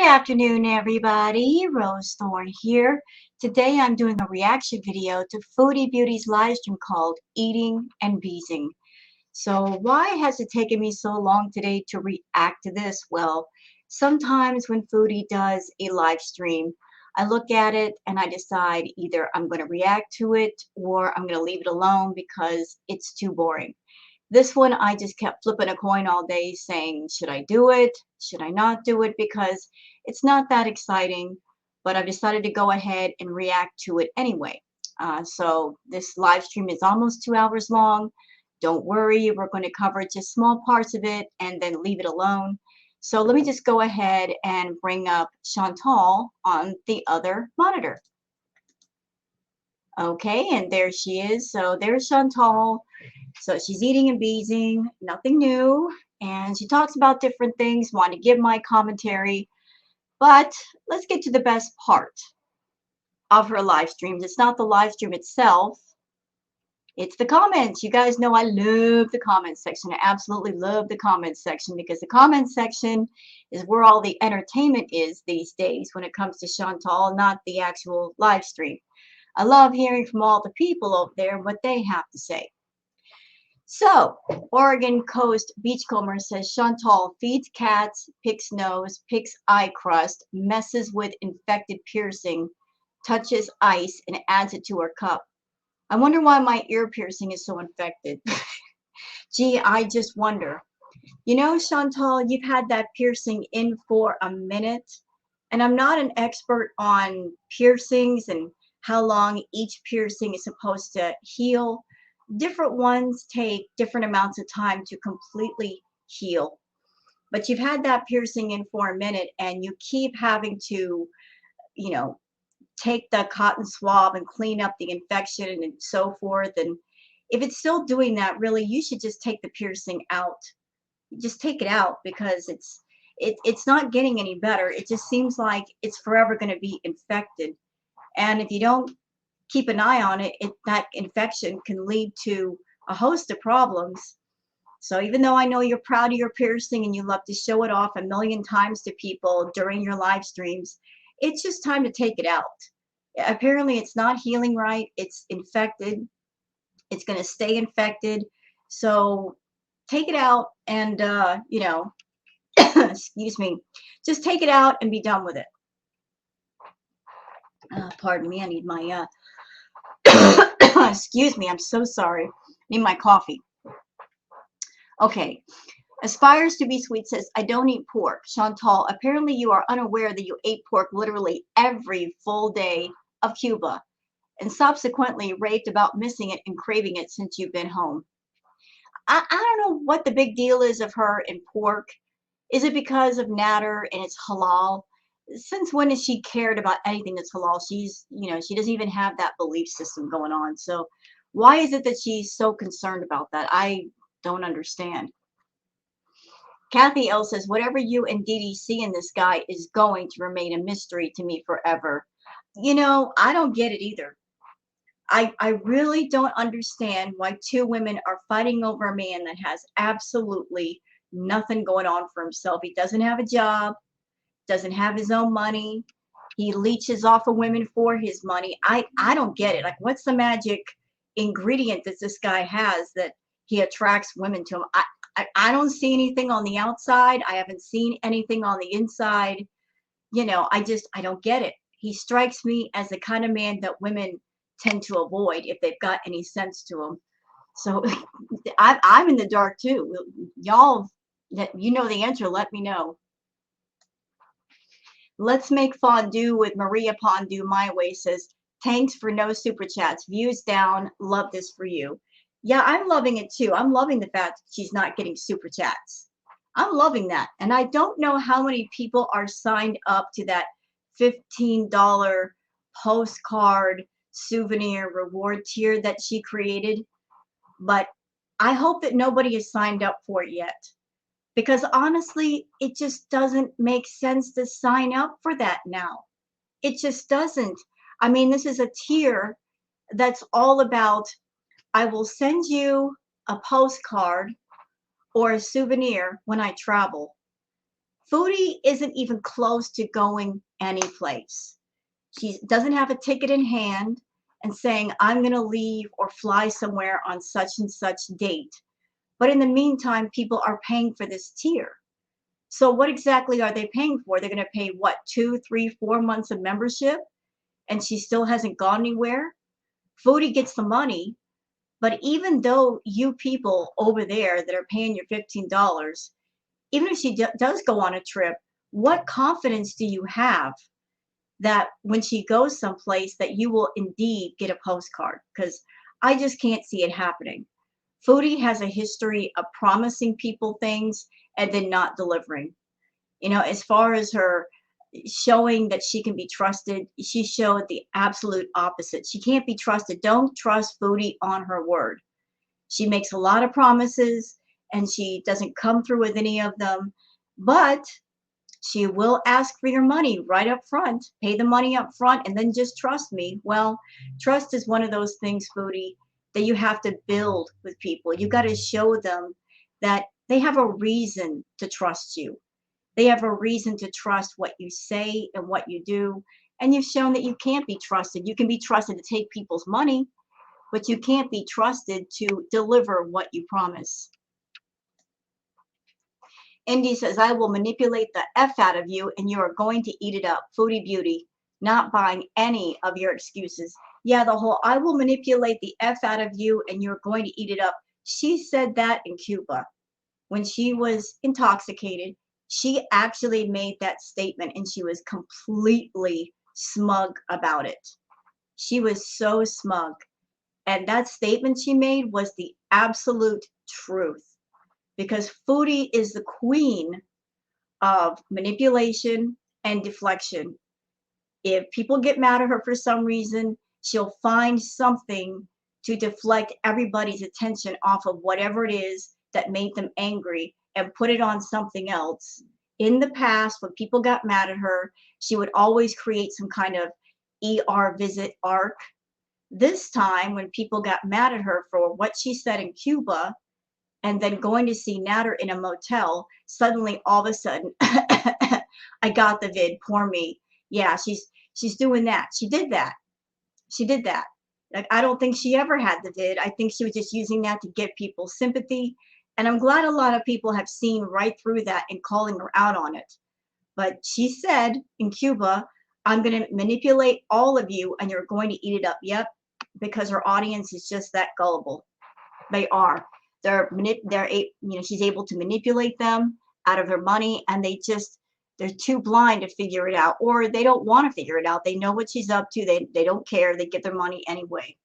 afternoon, everybody. Rose Thorn here. Today I'm doing a reaction video to Foodie Beauty's live stream called Eating and Beezing. So why has it taken me so long today to react to this? Well, sometimes when Foodie does a live stream, I look at it and I decide either I'm going to react to it or I'm going to leave it alone because it's too boring. This one, I just kept flipping a coin all day saying, should I do it? Should I not do it? Because it's not that exciting, but I've decided to go ahead and react to it anyway. So this live stream is almost 2 hours long. Don't worry, we're going to cover just small parts of it and then leave it alone. So let me just go ahead and bring up Chantal on the other monitor. Okay, and there she is. So there's Chantal. So she's eating and beezing, nothing new, and she talks about different things, want to give my commentary, but let's get to the best part of her live streams. It's not the live stream itself, it's the comments. You guys know I love the comments section. I absolutely love the comments section because the comments section is where all the entertainment is these days when it comes to Chantal, not the actual live stream. I love hearing from all the people over there and what they have to say. So, Oregon Coast Beachcomber says Chantal feeds cats, picks nose, picks eye crust, messes with infected piercing, touches ice, and adds it to her cup. I wonder why my ear piercing is so infected. Gee, I just wonder. You know, Chantal, you've had that piercing in for a minute, and I'm not an expert on piercings and how long each piercing is supposed to heal. Different ones take different amounts of time to completely heal. But you've had that piercing in for a minute and you keep having to, you know, take the cotton swab and clean up the infection and so forth. And if it's still doing that, really, you should just take the piercing out. Just take it out because it's not getting any better. It just seems like it's forever going to be infected. And if you don't keep an eye on it, that infection can lead to a host of problems. So even though I know you're proud of your piercing and you love to show it off a million times to people during your live streams, it's just time to take it out. Apparently it's not healing right. It's infected. It's going to stay infected. So take it out and, excuse me, just take it out and be done with it. Pardon me, I need my excuse me, I'm so sorry. I need my coffee. Okay. Aspires to be sweet says, I don't eat pork. Chantal, apparently you are unaware that you ate pork literally every full day of Cuba and subsequently raved about missing it and craving it since you've been home. I don't know what the big deal is of her and pork. Is it because of Natter and it's halal? Since when has she cared about anything that's halal? She's, she doesn't even have that belief system going on. So why is it that she's so concerned about that? I don't understand. Kathy L says, whatever you and Dee Dee see in this guy is going to remain a mystery to me forever. I don't get it either. I really don't understand why two women are fighting over a man that has absolutely nothing going on for himself. He doesn't have a job, doesn't have his own money. He leeches off of women for his money. I don't get it. Like, what's the magic ingredient that this guy has that he attracts women to him? I don't see anything on the outside. I haven't seen anything on the inside. I don't get it. He strikes me as the kind of man that women tend to avoid if they've got any sense to them. So I'm in the dark too. Y'all, you know the answer, let me know. Let's make fondue with Maria Fondue My Way says, thanks for no super chats. Views down. Love this for you. Yeah, I'm loving it too. I'm loving the fact that she's not getting super chats. I'm loving that. And I don't know how many people are signed up to that $15 postcard souvenir reward tier that she created. But I hope that nobody has signed up for it yet. Because honestly, it just doesn't make sense to sign up for that now. It just doesn't. I mean, this is a tier that's all about, I will send you a postcard or a souvenir when I travel. Foodie isn't even close to going anyplace. She doesn't have a ticket in hand and saying, I'm going to leave or fly somewhere on such and such date. But in the meantime, people are paying for this tier. So what exactly are they paying for? They're going to pay what, 2, 3, 4 months of membership, and she still hasn't gone anywhere? Foodie gets the money, but even though you people over there that are paying your $15, even if she does go on a trip, what confidence do you have that when she goes someplace that you will indeed get a postcard? Because I just can't see it happening. Foodie has a history of promising people things and then not delivering. As far as her showing that she can be trusted, she showed the absolute opposite. She can't be trusted. Don't trust Foodie on her word. She makes a lot of promises and she doesn't come through with any of them, but she will ask for your money right up front. Pay the money up front and then just trust me. Well, trust is one of those things, Foodie, that you have to build with people. You got to show them that they have a reason to trust you. They have a reason to trust what you say and what you do. And you've shown that you can't be trusted. You can be trusted to take people's money, but you can't be trusted to deliver what you promise. Indy says, I will manipulate the F out of you and you are going to eat it up. Foodie Beauty, not buying any of your excuses. Yeah, the whole I will manipulate the F out of you and you're going to eat it up. She said that in Cuba when she was intoxicated. She actually made that statement and she was completely smug about it. She was so smug. And that statement she made was the absolute truth because Foodie is the queen of manipulation and deflection. If people get mad at her for some reason, she'll find something to deflect everybody's attention off of whatever it is that made them angry and put it on something else. In the past, when people got mad at her, she would always create some kind of ER visit arc. This time, when people got mad at her for what she said in Cuba, and then going to see Natter in a motel, suddenly all of a sudden, I got the vid, poor me. Yeah, she's doing that. She did that. She did that. Like, I don't think she ever had the vid. I think she was just using that to get people's sympathy. And I'm glad a lot of people have seen right through that and calling her out on it. But she said in Cuba, I'm going to manipulate all of you and you're going to eat it up. Yep, because her audience is just that gullible. They are. She's able to manipulate them out of their money, and they're too blind to figure it out, or they don't want to figure it out. They know what she's up to. They don't care. They get their money anyway.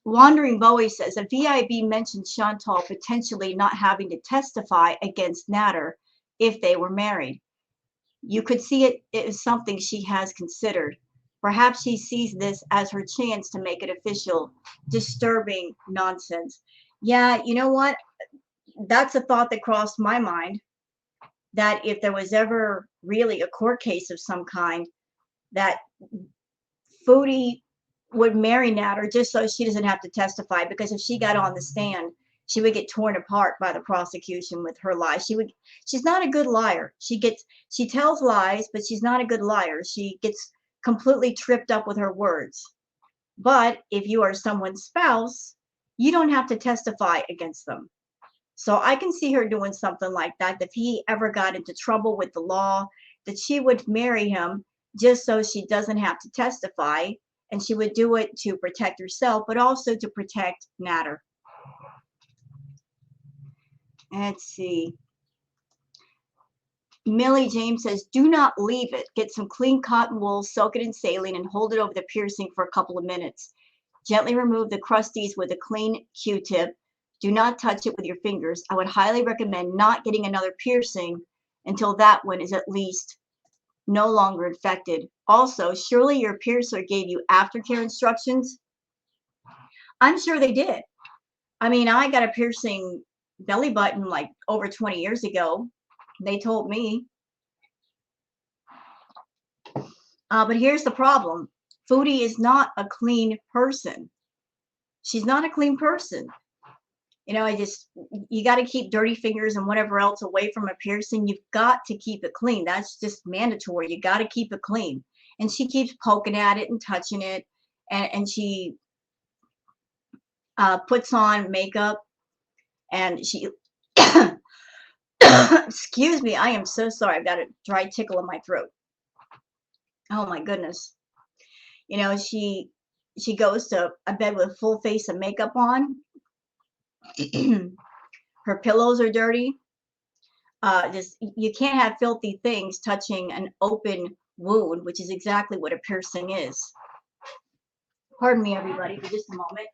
Wandering Bowie says a VIB mentioned Chantal potentially not having to testify against Natter if they were married. You could see it is something she has considered. Perhaps she sees this as her chance to make it official. Disturbing nonsense. Yeah, you know what? That's a thought that crossed my mind, that if there was ever really a court case of some kind, that Foodie would marry Natter just so she doesn't have to testify, because if she got on the stand, she would get torn apart by the prosecution with her lies. She's not a good liar. She tells lies, but she's not a good liar. She gets completely tripped up with her words. But if you are someone's spouse, you don't have to testify against them. So I can see her doing something like that. If he ever got into trouble with the law, that she would marry him just so she doesn't have to testify. And she would do it to protect herself, but also to protect Natter. Let's see. Millie James says, do not leave it. Get some clean cotton wool, soak it in saline, and hold it over the piercing for a couple of minutes. Gently remove the crusties with a clean Q-tip. Do not touch it with your fingers. I would highly recommend not getting another piercing until that one is at least no longer infected. Also, surely your piercer gave you aftercare instructions. I'm sure they did. I mean, I got a piercing belly button like over 20 years ago. They told me. But here's the problem. Foodie is not a clean person. She's not a clean person. You know, you got to keep dirty fingers and whatever else away from a piercing. You've got to keep it clean. That's just mandatory. You got to keep it clean. And she keeps poking at it and touching it. And she puts on makeup and she, excuse me, I am so sorry. I've got a dry tickle in my throat. Oh my goodness. You know, she goes to a bed with a full face of makeup on. Her pillows are dirty. Just you can't have filthy things touching an open wound, which is exactly what a piercing is. Pardon me, everybody, for just a moment.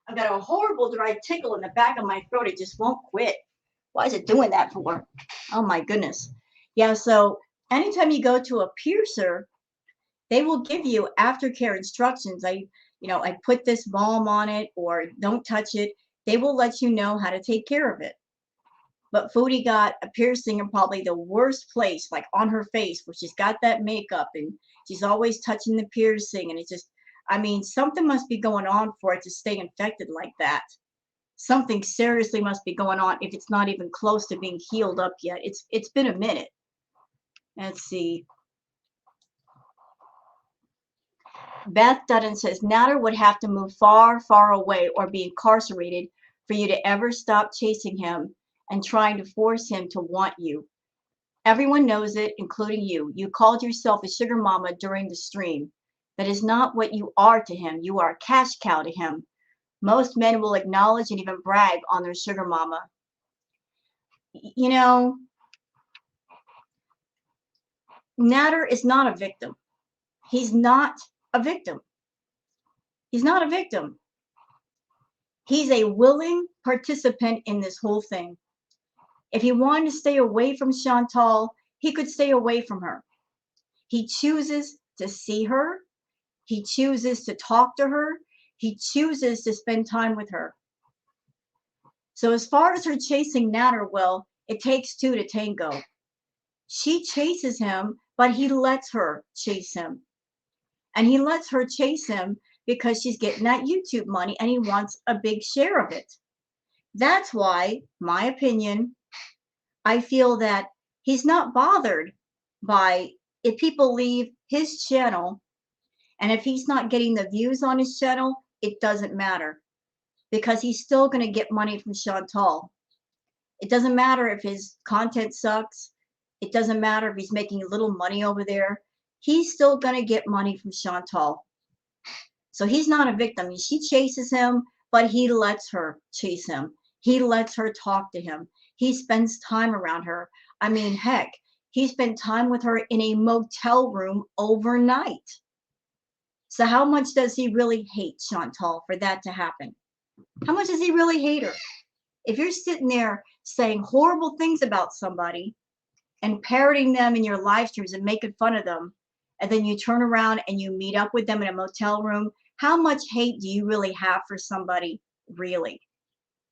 I've got a horrible dry tickle in the back of my throat. It just won't quit. Why is it doing that for? Oh my goodness. Yeah, so anytime you go to a piercer, they will give you aftercare instructions. I put this balm on it or don't touch it. They will let you know how to take care of it. But Foodie got a piercing in probably the worst place, like on her face, where she's got that makeup and she's always touching the piercing. And I mean, something must be going on for it to stay infected like that. Something seriously must be going on if it's not even close to being healed up yet. It's been a minute. Let's see. Beth Dutton says Natter would have to move far, far away or be incarcerated for you to ever stop chasing him and trying to force him to want you. Everyone knows it, including you. You called yourself a sugar mama during the stream. That is not what you are to him. You are a cash cow to him. Most men will acknowledge and even brag on their sugar mama. You know, Natter is not a victim. He's not a victim. He's not a victim. He's a willing participant in this whole thing. If he wanted to stay away from Chantal, he could stay away from her. He chooses to see her. He chooses to talk to her. He chooses to spend time with her. So as far as her chasing Natter, well, it takes two to tango. She chases him, but he lets her chase him. And he lets her chase him because she's getting that YouTube money and he wants a big share of it. That's why, my opinion, I feel that he's not bothered by if people leave his channel, and if he's not getting the views on his channel, it doesn't matter because he's still going to get money from Chantal. It doesn't matter if his content sucks. It doesn't matter if he's making a little money over there. He's still going to get money from Chantal. So he's not a victim. She chases him, but he lets her chase him. He lets her talk to him. He spends time around her. I mean, heck, he spent time with her in a motel room overnight. So how much does he really hate Chantal for that to happen? How much does he really hate her? If you're sitting there saying horrible things about somebody and parroting them in your live streams and making fun of them, and then you turn around and you meet up with them in a motel room, how much hate do you really have for somebody, really?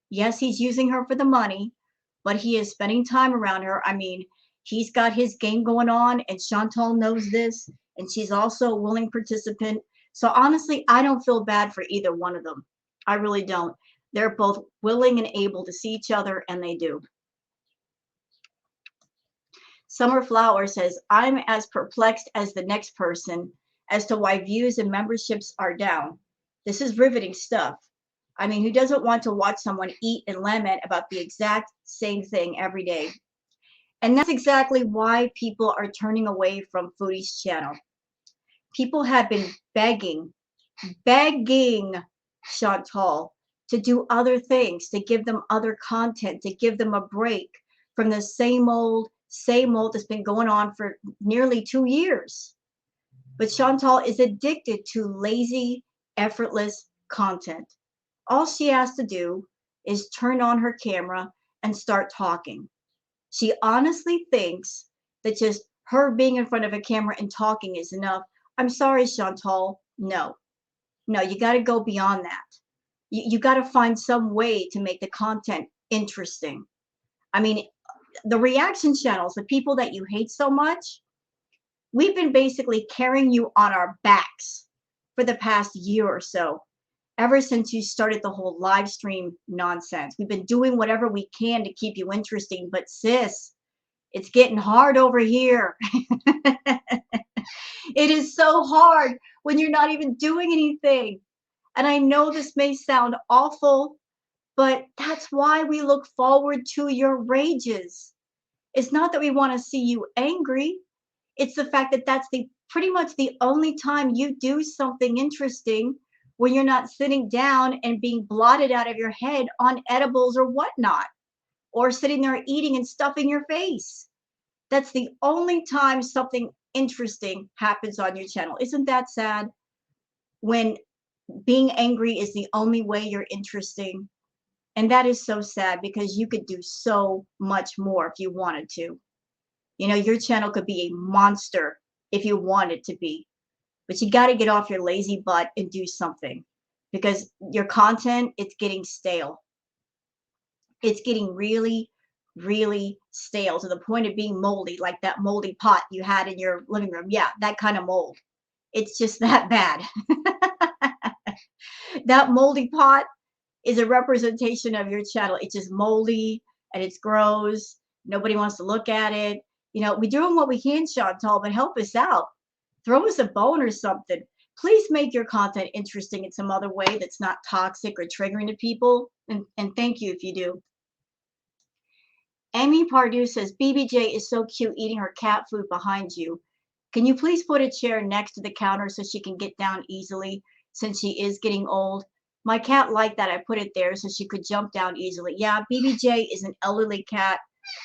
Yes, he's using her for the money, but he is spending time around her. I mean, he's got his game going on, and Chantal knows this, and she's also a willing participant. So honestly, I don't feel bad for either one of them. I really don't. They're both willing and able to see each other, and they do. Summer Flower says, I'm as perplexed as the next person as to why views and memberships are down. This is riveting stuff. I mean, who doesn't want to watch someone eat and lament about the exact same thing every day? And that's exactly why people are turning away from Foodie's channel. People have been begging Chantal to do other things, to give them other content, to give them a break from the same old that's been going on for nearly 2 years. But Chantal is addicted to lazy, effortless content. All she has to do is turn on her camera and start talking. She honestly thinks that just her being in front of a camera and talking is enough. I'm sorry, Chantal. No, you got to go beyond that. You got to find some way to make the content interesting. I mean, the reaction channels, the people that you hate so much, We've been basically carrying you on our backs for the past year or so, ever since you started the whole live stream nonsense. We've been doing whatever we can to keep you interesting, but sis, it's getting hard over here. It is so hard when you're not even doing anything. And I know this may sound awful, but that's why we look forward to your rages. It's not that we want to see you angry. It's the fact that that's the pretty much the only time you do something interesting when you're not sitting down and being blotted out of your head on edibles or whatnot, or sitting there eating and stuffing your face. That's the only time something interesting happens on your channel. Isn't that sad? When being angry is the only way you're interesting. And that is so sad because you could do so much more if you wanted to. You know, your channel could be a monster if you wanted to be, but you got to get off your lazy butt and do something because your content, it's getting stale. It's getting really, really stale to the point of being moldy, like that moldy pot you had in your living room. Yeah, that kind of mold. It's just that bad. That moldy pot is a representation of your channel. It's just moldy and it's gross. Nobody wants to look at it. You know, we're doing what we can, Chantal, but help us out. Throw us a bone or something. Please make your content interesting in some other way that's not toxic or triggering to people. And thank you if you do. Amy Pardue says, BBJ is so cute eating her cat food behind you. Can you please put a chair next to the counter so she can get down easily since she is getting old? My cat liked that I put it there so she could jump down easily. Yeah, BBJ is an elderly cat.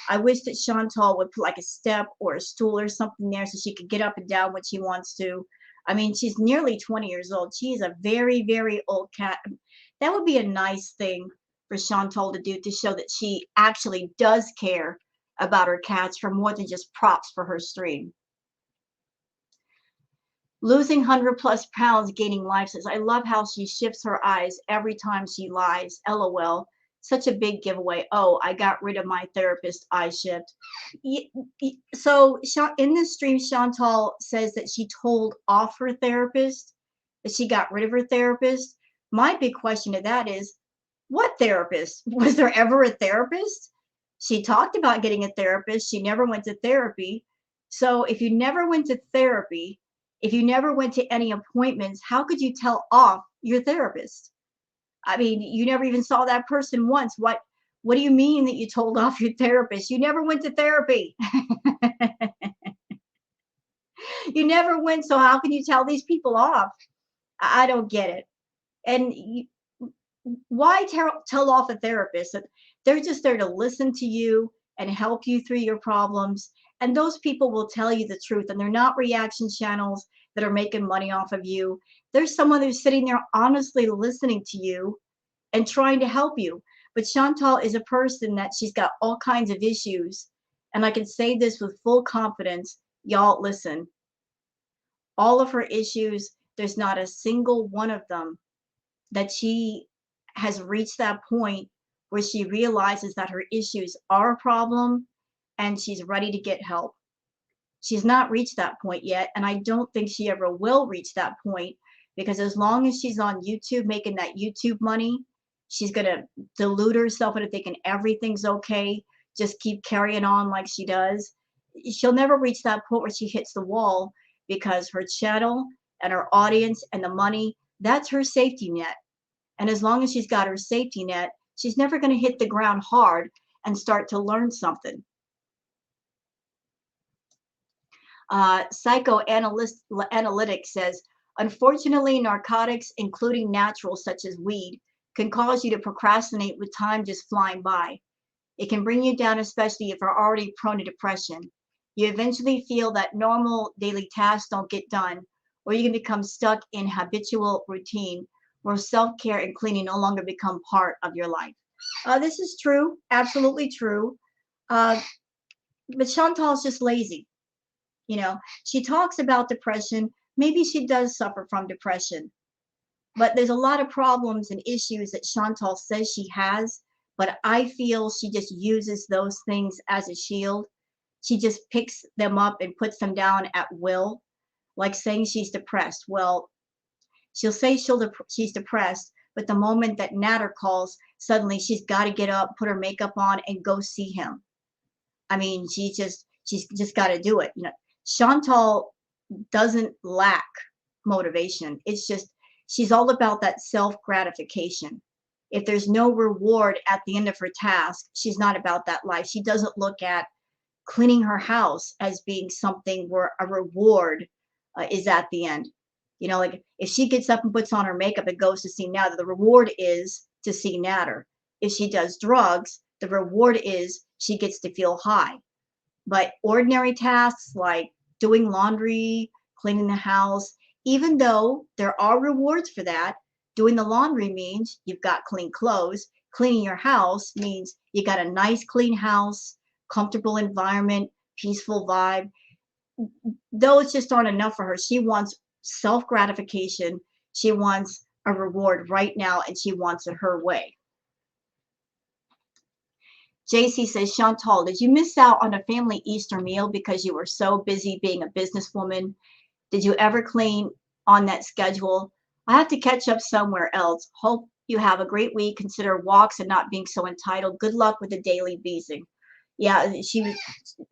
I wish that Chantal would put like a step or a stool or something there so she could get up and down when she wants to. I mean, she's nearly 20 years old. She is a very, very old cat. That would be a nice thing for Chantal to do to show that she actually does care about her cats for more than just props for her stream. Losing 100+ pounds, gaining life says, I love how she shifts her eyes every time she lies. LOL. Such a big giveaway. Oh, I got rid of my therapist eye shift. So in this stream, Chantal says that she told off her therapist, that she got rid of her therapist. My big question to that is, what therapist? Was there ever a therapist? She talked about getting a therapist. She never went to therapy. So if you never went to therapy, if you never went to any appointments, how could you tell off your therapist? I mean, you never even saw that person once. What do you mean that you told off your therapist? You never went to therapy. You never went, so how can you tell these people off? I don't get it. And why tell off a therapist? They're just there to listen to you and help you through your problems. And those people will tell you the truth. And they're not reaction channels that are making money off of you. There's someone who's sitting there honestly listening to you and trying to help you. But Chantal is a person that she's got all kinds of issues. And I can say this with full confidence. Y'all, listen. All of her issues, there's not a single one of them that she has reached that point where she realizes that her issues are a problem and she's ready to get help. She's not reached that point yet, and I don't think she ever will reach that point because as long as she's on YouTube making that YouTube money, she's going to delude herself into thinking everything's okay, just keep carrying on like she does. She'll never reach that point where she hits the wall because her channel and her audience and the money, that's her safety net. And as long as she's got her safety net, she's never going to hit the ground hard and start to learn something. Psychoanalytic says, unfortunately, narcotics, including naturals such as weed, can cause you to procrastinate with time just flying by. It can bring you down, especially if you're already prone to depression. You eventually feel that normal daily tasks don't get done, or you can become stuck in habitual routine where self-care and cleaning no longer become part of your life. This is true, absolutely true. But Chantal's just lazy. You know, she talks about depression. Maybe she does suffer from depression, but there's a lot of problems and issues that Chantal says she has, but I feel she just uses those things as a shield. She just picks them up and puts them down at will, like saying she's depressed. Well, she'll say she's depressed, but the moment that Natter calls, suddenly she's got to get up, put her makeup on, and go see him. I mean, she's just got to do it. Chantal doesn't lack motivation. It's just she's all about that self gratification. If there's no reward at the end of her task, she's not about that life. She doesn't look at cleaning her house as being something where a reward is at the end. Like if she gets up and puts on her makeup and goes to see Natter, the reward is to see Natter. If she does drugs, the reward is she gets to feel high. But ordinary tasks like doing laundry, cleaning the house, even though there are rewards for that, doing the laundry means you've got clean clothes. Cleaning your house means you got a nice clean house, comfortable environment, peaceful vibe. Those just aren't enough for her. She wants self gratification. She wants a reward right now, and she wants it her way. JC says, Chantal, did you miss out on a family Easter meal because you were so busy being a businesswoman? Did you ever clean on that schedule? I have to catch up somewhere else. Hope you have a great week. Consider walks and not being so entitled. Good luck with the daily Beezing. Yeah,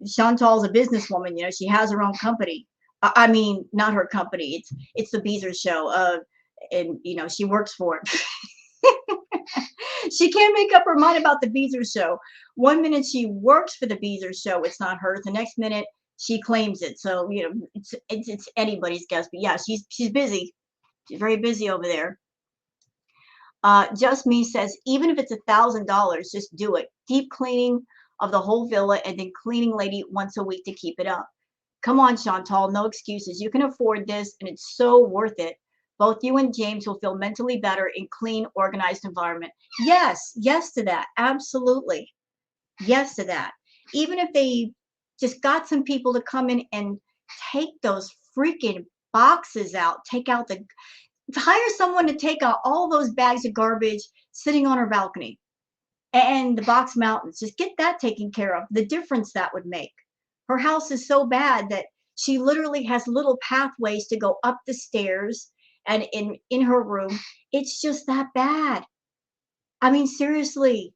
Chantal's a businesswoman. She has her own company. I mean, not her company. It's the Beezer show. And she works for it. She can't make up her mind about the Beezer show. One minute she works for the Beezer show, it's not hers. The next minute she claims it. So it's anybody's guess. But yeah, she's busy. She's very busy over there. Just Me says, even if it's $1,000, just do it. Deep cleaning of the whole villa and then cleaning lady once a week to keep it up. Come on, Chantal, no excuses. You can afford this, and it's so worth it. Both you and James will feel mentally better in clean, organized environment. Yes to that. Absolutely. Yes to that. Even if they just got some people to come in and take those freaking boxes out, hire someone to take out all those bags of garbage sitting on her balcony and the box mountains. Just get that taken care of. The difference that would make. Her house is so bad that she literally has little pathways to go up the stairs and in her room. It's just that bad. I mean, seriously,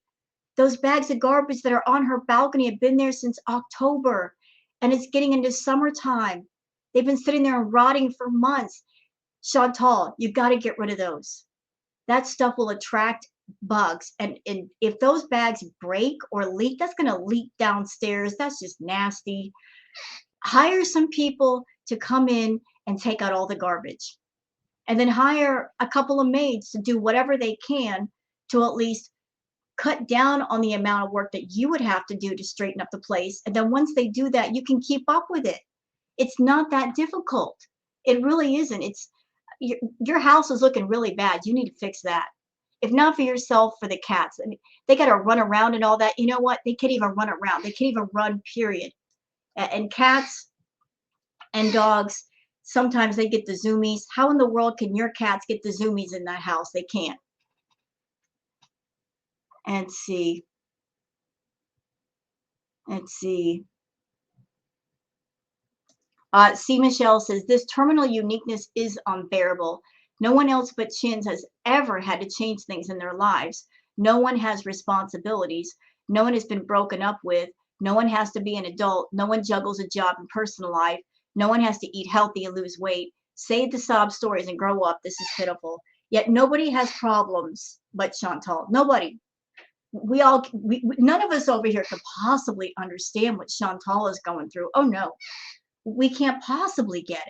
those bags of garbage that are on her balcony have been there since October, and it's getting into summertime. They've been sitting there and rotting for months. Chantal, you got to get rid of those. That stuff will attract bugs. And if those bags break or leak, that's going to leak downstairs. That's just nasty. Hire some people to come in and take out all the garbage. And then hire a couple of maids to do whatever they can to at least cut down on the amount of work that you would have to do to straighten up the place. And then once they do that, you can keep up with it. It's not that difficult. It really isn't. Your house is looking really bad. You need to fix that. If not for yourself, for the cats. I mean, they got to run around and all that. You know what? They can't even run around. They can't even run, period. And cats and dogs, sometimes they get the zoomies. How in the world can your cats get the zoomies in that house? They can't. And see. Let's see. C. Michelle says, this terminal uniqueness is unbearable. No one else but Chins has ever had to change things in their lives. No one has responsibilities. No one has been broken up with. No one has to be an adult. No one juggles a job and personal life. No one has to eat healthy and lose weight. Save the sob stories and grow up. This is pitiful. Yet nobody has problems but Chantal. Nobody. None of us over here could possibly understand what Chantal is going through. Oh no. We can't possibly get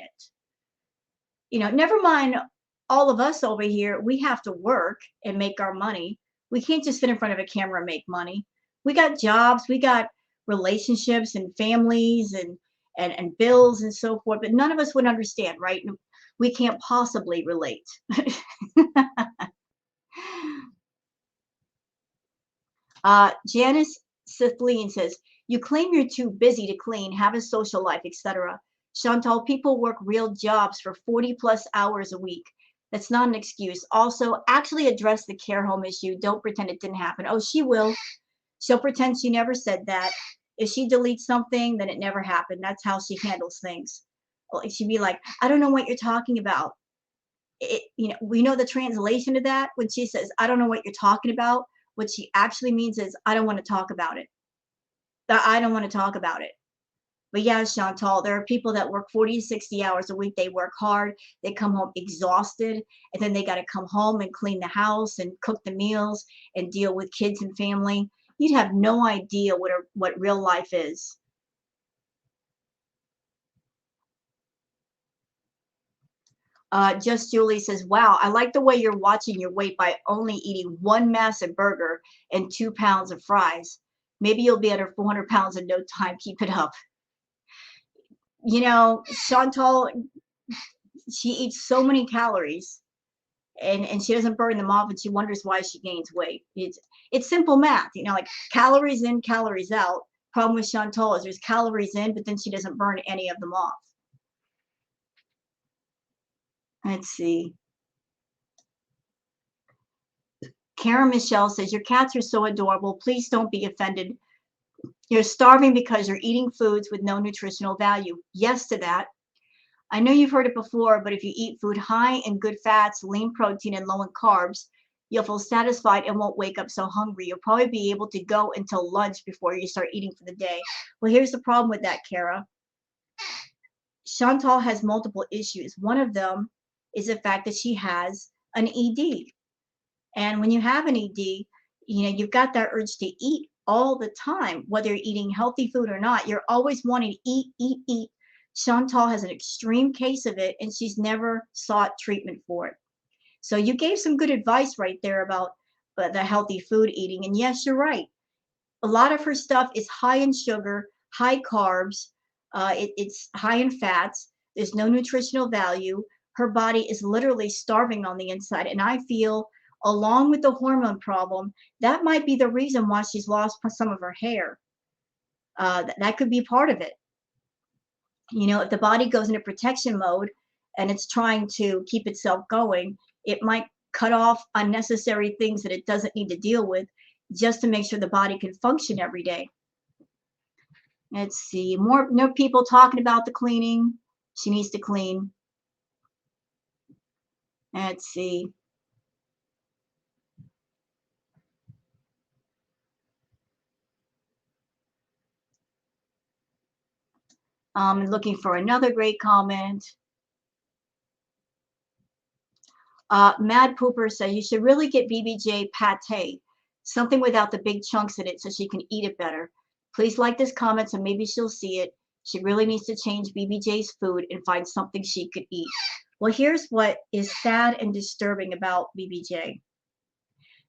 it. Never mind all of us over here. We have to work and make our money. We can't just sit in front of a camera and make money. We got jobs, we got relationships and families and bills and so forth, but none of us would understand, right? We can't possibly relate. Janice Sithleen says, you claim you're too busy to clean, have a social life, etc. Chantal, people work real jobs for 40 plus hours a week. That's not an excuse. Also, actually address the care home issue. Don't pretend it didn't happen. Oh, she will. She'll pretend she never said that. If she deletes something, then it never happened. That's how she handles things. Like she'd be like, I don't know what you're talking about. We know the translation of that when she says, I don't know what you're talking about. What she actually means is, I don't want to talk about it. I don't want to talk about it. But yeah, Chantal, there are people that work 40 to 60 hours a week. They work hard. They come home exhausted, and then they got to come home and clean the house and cook the meals and deal with kids and family. You'd have no idea what real life is. Just Julie says, wow, I like the way you're watching your weight by only eating one massive burger and 2 pounds of fries. Maybe you'll be under 400 pounds in no time. Keep it up. Chantal, she eats so many calories and she doesn't burn them off, and she wonders why she gains weight. It's simple math, like calories in, calories out. Problem with Chantal is there's calories in, but then she doesn't burn any of them off. Let's see. Karen Michelle says, your cats are so adorable. Please don't be offended. You're starving because you're eating foods with no nutritional value. Yes to that. I know you've heard it before, but if you eat food high in good fats, lean protein, and low in carbs, you'll feel satisfied and won't wake up so hungry. You'll probably be able to go until lunch before you start eating for the day. Well, here's the problem with that, Kara. Chantal has multiple issues. One of them is the fact that she has an ED. And when you have an ED, you've got that urge to eat all the time, whether you're eating healthy food or not. You're always wanting to eat, eat, eat. Chantal has an extreme case of it, and she's never sought treatment for it. So you gave some good advice right there about the healthy food eating. And yes, you're right. A lot of her stuff is high in sugar, high carbs. It's high in fats. There's no nutritional value. Her body is literally starving on the inside. And I feel, along with the hormone problem, that might be the reason why she's lost some of her hair. That could be part of it. If the body goes into protection mode and it's trying to keep itself going, it might cut off unnecessary things that it doesn't need to deal with just to make sure the body can function every day. Let's see, more people talking about the cleaning. She needs to clean. Let's see. Looking for another great comment. Mad Pooper says you should really get BBJ pate, something without the big chunks in it so she can eat it better. Please like this comment so maybe she'll see it. She really needs to change BBJ's food and find something she could eat. Well, here's what is sad and disturbing about BBJ.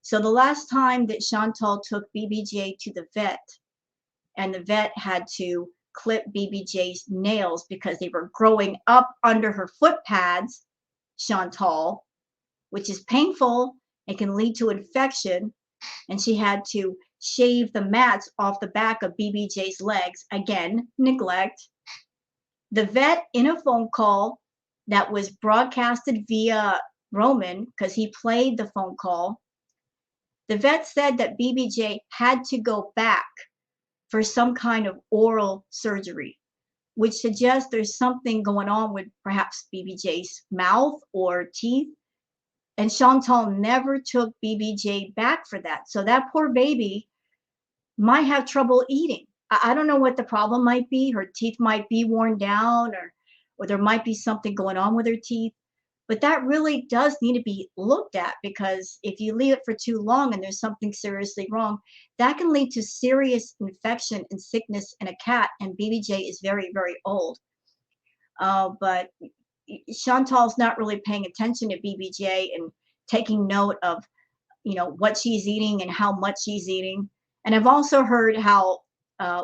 So the last time that Chantal took BBJ to the vet, and the vet had to clip BBJ's nails because they were growing up under her foot pads, Chantal, which is painful and can lead to infection. And she had to shave the mats off the back of BBJ's legs. Again, neglect. The vet, in a phone call that was broadcasted via Roman, because he played the phone call, the vet said that BBJ had to go back for some kind of oral surgery, which suggests there's something going on with perhaps BBJ's mouth or teeth. And Chantal never took BBJ back for that. So that poor baby might have trouble eating. I don't know what the problem might be. Her teeth might be worn down, or there might be something going on with her teeth. But that really does need to be looked at, because if you leave it for too long and there's something seriously wrong, that can lead to serious infection and sickness in a cat. And BBJ is very, very old. But Chantal's not really paying attention to BBJ and taking note of, what she's eating and how much she's eating. And I've also heard how,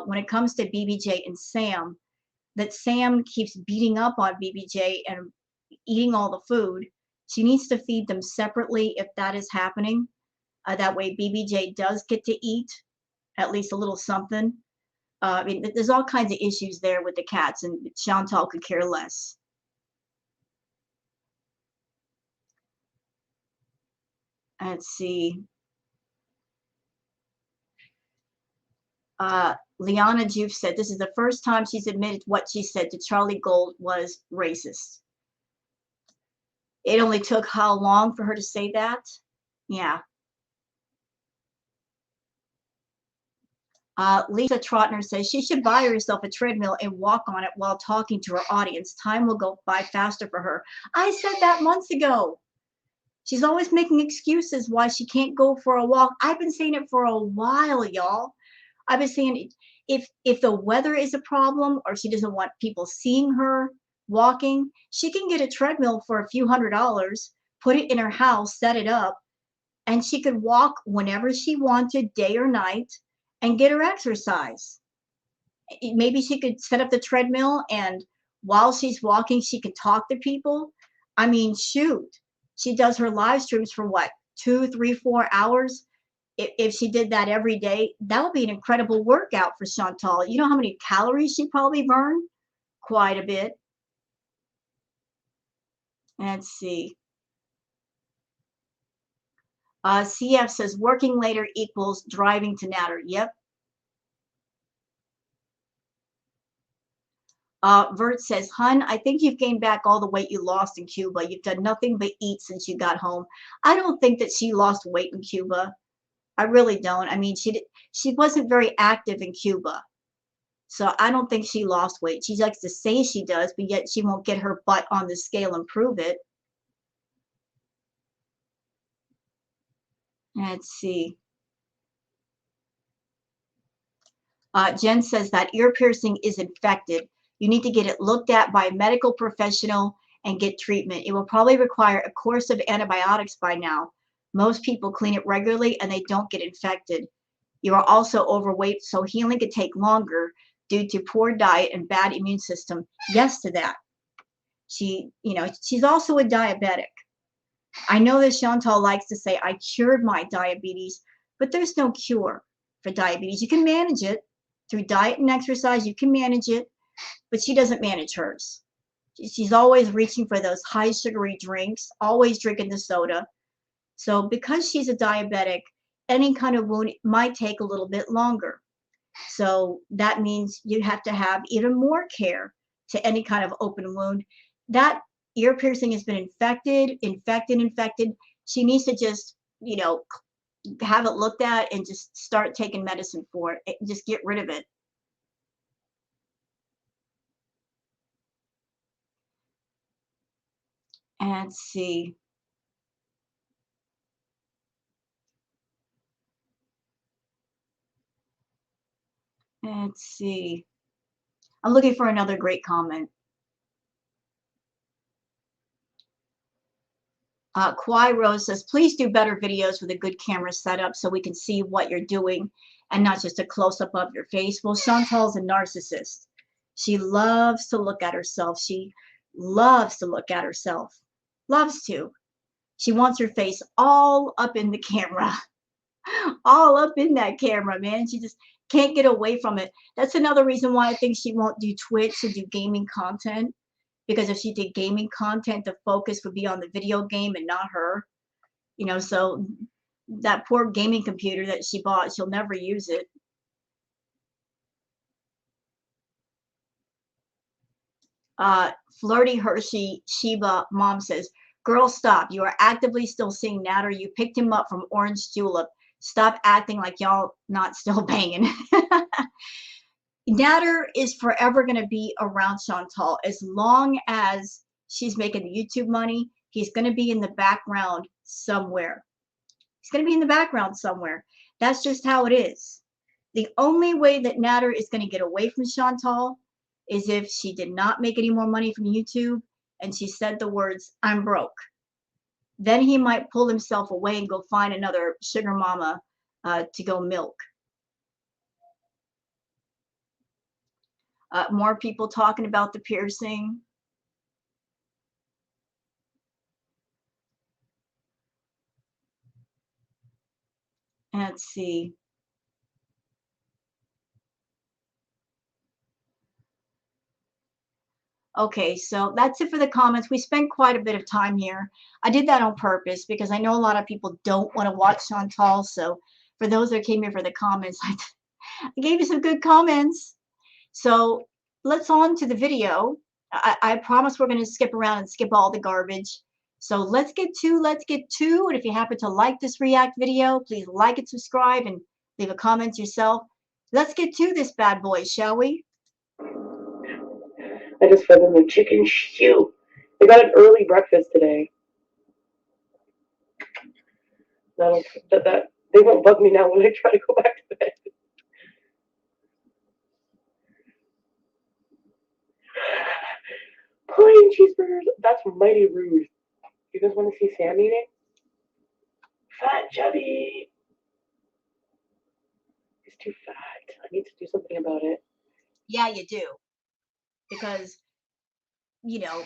when it comes to BBJ and Sam, that Sam keeps beating up on BBJ and eating all the food. She needs to feed them separately if that is happening. That way BBJ does get to eat at least a little something. There's all kinds of issues there with the cats, and Chantal could care less. Let's see. Liana Juve said this is the first time she's admitted what she said to Charlie Gold was racist. It only took how long for her to say that? Yeah. Lisa Trotner says she should buy herself a treadmill and walk on it while talking to her audience. Time will go by faster for her. I said that months ago. She's always making excuses why she can't go for a walk. I've been saying it for a while, y'all. I've been saying if the weather is a problem or she doesn't want people seeing her walking, she can get a treadmill for a few $100s, put it in her house, set it up, and she could walk whenever she wanted, day or night, and get her exercise. Maybe she could set up the treadmill and while she's walking, she could talk to people. I mean, shoot, she does her live streams for what, 2, 3, 4 hours? If she did that every day, that would be an incredible workout for Chantal. You know how many calories she probably burned? Quite a bit. Let's see. CF says working later equals driving to Natter. Yep. Vert says, hun, I think you've gained back all the weight you lost in Cuba. You've done nothing but eat since you got home. I don't think that she lost weight in Cuba. I really don't. I mean, she wasn't very active in Cuba. So I don't think she lost weight. She likes to say she does, but yet she won't get her butt on the scale and prove it. Let's see. Jen says that ear piercing is infected. You need to get it looked at by a medical professional and get treatment. It will probably require a course of antibiotics by now. Most people clean it regularly and they don't get infected. You are also overweight, so healing could take longer due to poor diet and bad immune system. Yes to that. She's also a diabetic. I know that Chantal likes to say, I cured my diabetes, but there's no cure for diabetes. You can manage it through diet and exercise. You can manage it, but she doesn't manage hers. She's always reaching for those high sugary drinks, always drinking the soda. So because she's a diabetic, any kind of wound might take a little bit longer. So that means you have to have even more care to any kind of open wound. That ear piercing has been infected. She needs to just, have it looked at and just start taking medicine for it. Just get rid of it. And let's see. Let's see. I'm looking for another great comment. Kwai Rose says, please do better videos with a good camera setup so we can see what you're doing and not just a close-up of your face. Well, Chantal's a narcissist. She loves to look at herself. She loves to look at herself. Loves to. She wants her face all up in the camera. All up in that camera, man. She just can't get away from it. That's another reason why I think she won't do Twitch or do gaming content. Because if she did gaming content, the focus would be on the video game and not her. So that poor gaming computer that she bought, she'll never use it. Flirty Hershey Sheba mom says, girl, stop. You are actively still seeing Natter. You picked him up from Orange Julep. Stop acting like y'all not still banging. Natter is forever going to be around Chantal. As long as she's making the YouTube money, he's going to be in the background somewhere. He's going to be in the background somewhere. That's just how it is. The only way that Natter is going to get away from Chantal is if she did not make any more money from YouTube and she said the words, I'm broke. Then he might pull himself away and go find another sugar mama to go milk. More people talking about the piercing. Let's see. Okay, so that's it for the comments. We spent quite a bit of time here. I did that on purpose because I know a lot of people don't want to watch Chantal. So for those that came here for the comments, I gave you some good comments. So let's on to the video. I promise we're going to skip around and skip all the garbage. So let's get to. And if you happen to like this React video, please like it, subscribe, and leave a comment yourself. Let's get to this bad boy, shall we? I just fed them a chicken stew. They got an early breakfast today. That they won't bug me now when I try to go back to bed. Plain cheeseburgers. That's mighty rude. You guys want to see Sam eating? Fat chubby. He's too fat. I need to do something about it. Yeah, you do. Because, you know,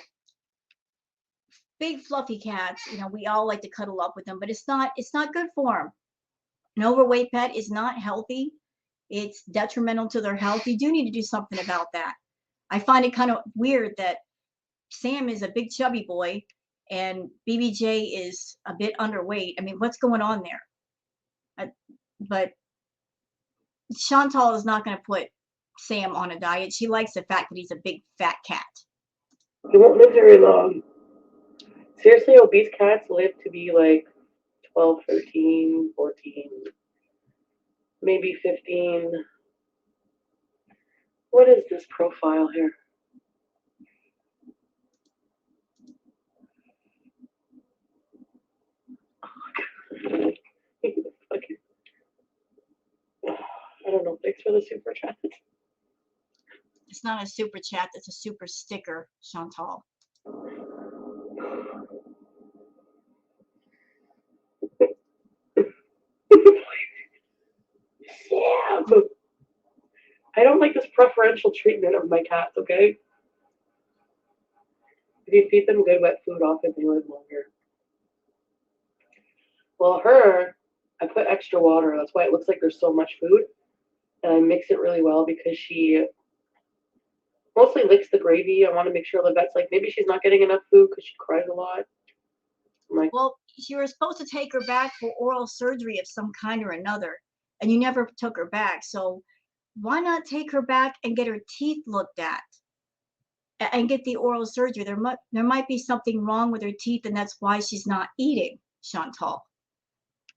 big fluffy cats, we all like to cuddle up with them, but it's not good for them. An overweight pet is not healthy. It's detrimental to their health. You do need to do something about that. I find it kind of weird that Sam is a big chubby boy and BBJ is a bit underweight. I mean, what's going on there? But Chantal is not going to put Sam on a diet. She likes the fact that he's a big fat cat. He won't live very long. Seriously, obese cats live to be like 12, 13, 14, maybe 15. What is this profile here? I don't know. Thanks for the super chat. It's not a super chat. It's a super sticker, Chantal. Sam! I don't like this preferential treatment of my cats, okay? If you feed them good wet food, often they live longer. Well, her, I put extra water. That's why it looks like there's so much food. And I mix it really well because she mostly licks the gravy. I want to make sure the vet's like, maybe she's not getting enough food because she cries a lot. I'm like, well, you were supposed to take her back for oral surgery of some kind or another, and you never took her back. So why not take her back and get her teeth looked at and get the oral surgery? There might be something wrong with her teeth, and that's why she's not eating, Chantal.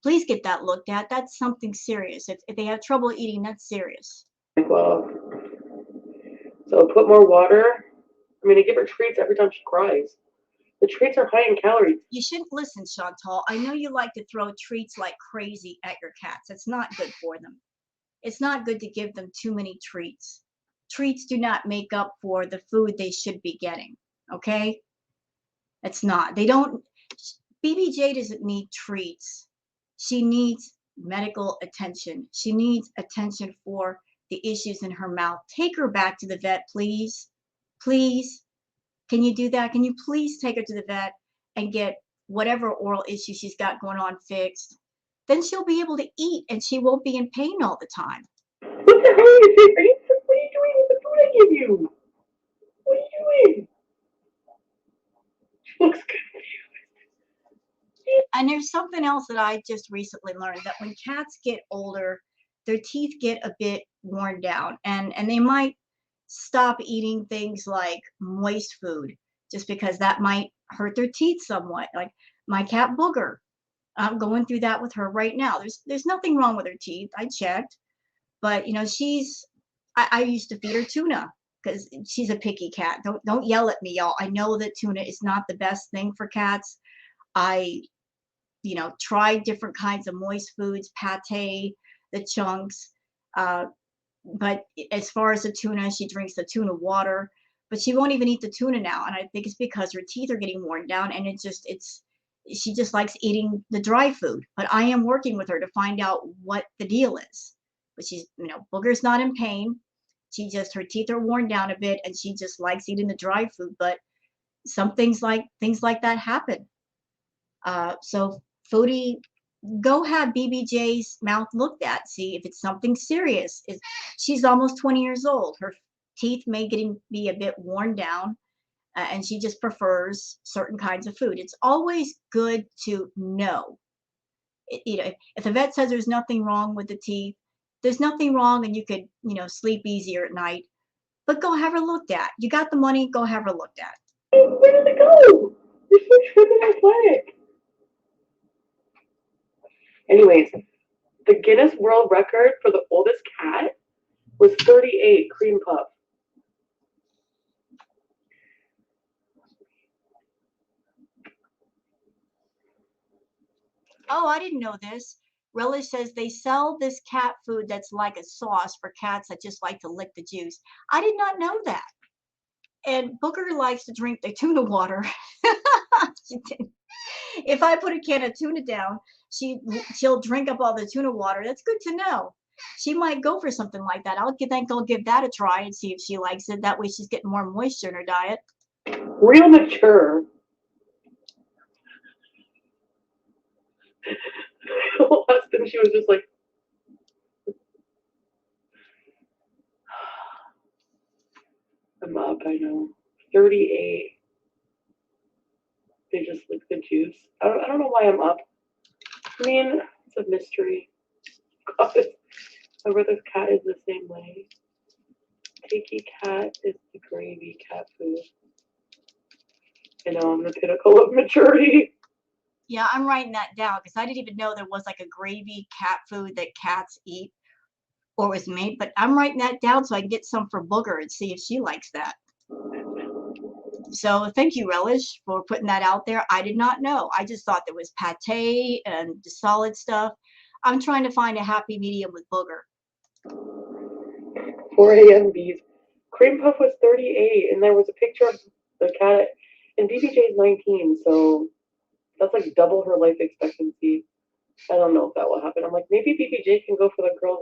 Please get that looked at. That's something serious. If they have trouble eating, that's serious. well, so put more water. I mean, I give her treats every time she cries. The treats are high in calories. You shouldn't listen, Chantal. I know you like to throw treats like crazy at your cats. It's not good for them. It's not good to give them too many treats. Treats do not make up for the food they should be getting. Okay? It's not. They don't. BBJ doesn't need treats. She needs medical attention. She needs attention for the issues in her mouth. Take her back to the vet, please. Please. Can you do that? Can you please take her to the vet and get whatever oral issue she's got going on fixed? Then she'll be able to eat and she won't be in pain all the time. What the hell is it? What are you doing with the food I give you? What are you doing? She looks confused. And there's something else that I just recently learned, that when cats get older, their teeth get a bit worn down and they might stop eating things like moist food just because that might hurt their teeth somewhat. Like my cat Booger, I'm going through that with her right now. There's nothing wrong with her teeth. I checked, but I used to feed her tuna because she's a picky cat. Don't yell at me, y'all. I know that tuna is not the best thing for cats. I tried different kinds of moist foods, pate, the chunks. Uh, but as far as the tuna, she drinks the tuna water, but she won't even eat the tuna now. And I think it's because her teeth are getting worn down and she just likes eating the dry food. But I am working with her to find out what the deal is. But Booger's not in pain. Her teeth are worn down a bit and she just likes eating the dry food. But some things like that happen. So Foodie, go have BBJ's mouth looked at. See if it's something serious. She's almost 20 years old. Her teeth may be a bit worn down, and she just prefers certain kinds of food. It's always good to know. If the vet says there's nothing wrong with the teeth, There's nothing wrong, and you could, sleep easier at night. But go have her looked at. You got the money, go have her looked at. Where did it go? You're so tripping athletic. Anyways, the Guinness World Record for the oldest cat was 38 cream puff. Oh, I didn't know this. Relish says they sell this cat food that's like a sauce for cats that just like to lick the juice. I did not know that. And Booker likes to drink the tuna water. If I put a can of tuna down, she'll drink up all the tuna water. That's good to know. She might go for something like that. Think I'll give that a try and see if she likes it. That way she's getting more moisture in her diet. Real mature. Last time she was just like, I'm up, I know. 38. They just lick the juice. I don't know why I'm up. I mean, it's a mystery. God, my brother's cat is the same way. Tiki cat is the gravy cat food. I know, I'm the pinnacle of maturity. Yeah, I'm writing that down because I didn't even know there was like a gravy cat food that cats eat or was made. But I'm writing that down so I can get some for Booger and see if she likes that. So thank you, Relish, for putting that out there. I did not know. I just thought there was pate and the solid stuff. I'm trying to find a happy medium with Booger. 4 a.m. bees. Cream puff was 38, and there was a picture of the cat, and BBJ's 19, so that's like double her life expectancy. I don't know if that will happen. I'm like, maybe BBJ can go for the girl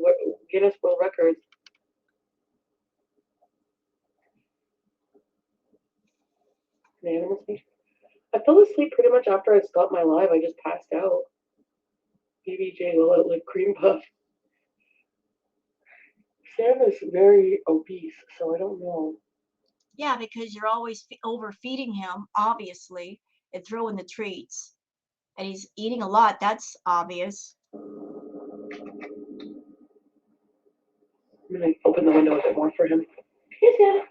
Guinness World Records. I fell asleep pretty much after I stopped my live. I just passed out. BBJ will outlive cream puff. Sam is very obese, so I don't know. Yeah, because you're always overfeeding him, obviously, and throwing the treats. And he's eating a lot. That's obvious. I'm going to open the window a bit more for him. Yes, yeah.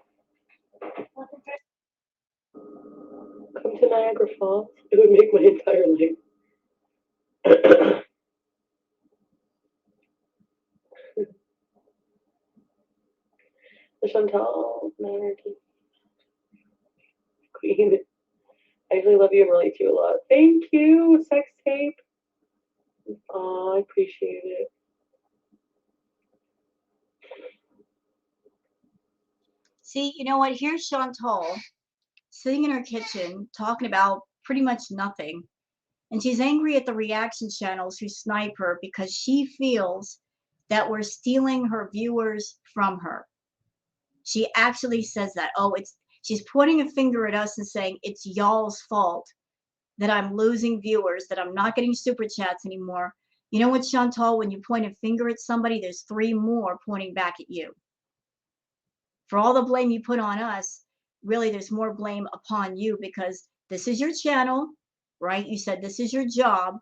Come to Niagara Falls. It would make my entire life. The Chantal Queen. I really love you and relate to you a lot. Thank you, sex tape. Oh, I appreciate it. See, you know what? Here's Chantal sitting in her kitchen talking about pretty much nothing. And she's angry at the reaction channels who snipe her because she feels that we're stealing her viewers from her. She actually says that. She's pointing a finger at us and saying it's y'all's fault that I'm losing viewers, that I'm not getting super chats anymore. You know what, Chantal? When you point a finger at somebody, there's 3 more pointing back at you. For all the blame you put on us, really there's more blame upon you because this is your channel, right? You said this is your job.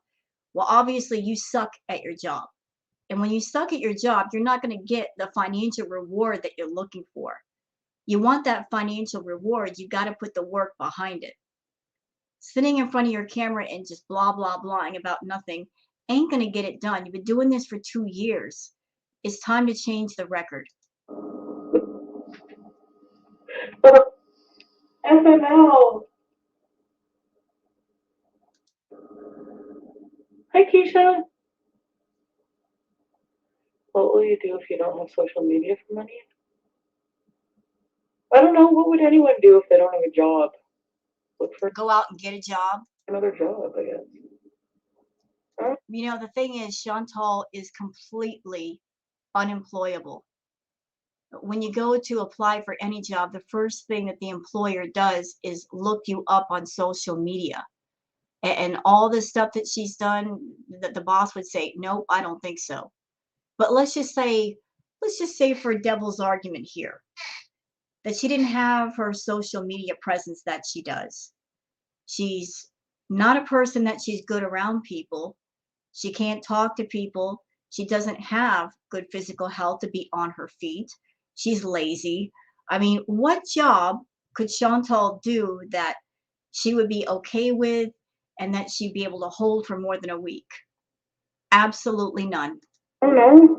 Well, obviously you suck at your job. And when you suck at your job, you're not going to get the financial reward that you're looking for. You want that financial reward, you got to put the work behind it. Sitting in front of your camera and just blah, blah, blahing about nothing ain't going to get it done. You've been doing this for 2 years. It's time to change the record. FML. Hi, Keisha. What will you do if you don't have social media for money? I don't know. What would anyone do if they don't have a job? Look for Go out and get a job. another job, I guess. Huh? You know, the thing is, Chantal is completely unemployable. When you go to apply for any job, the first thing that the employer does is look you up on social media. And all the stuff that she's done, that the boss would say, nope, I don't think so. But let's just say for devil's argument here, that she didn't have her social media presence that she does. She's not a person that she's good around people. She can't talk to people. She doesn't have good physical health to be on her feet. She's lazy. I mean, what job could Chantal do that she would be okay with and that she'd be able to hold for more than a week? Absolutely none. I don't know.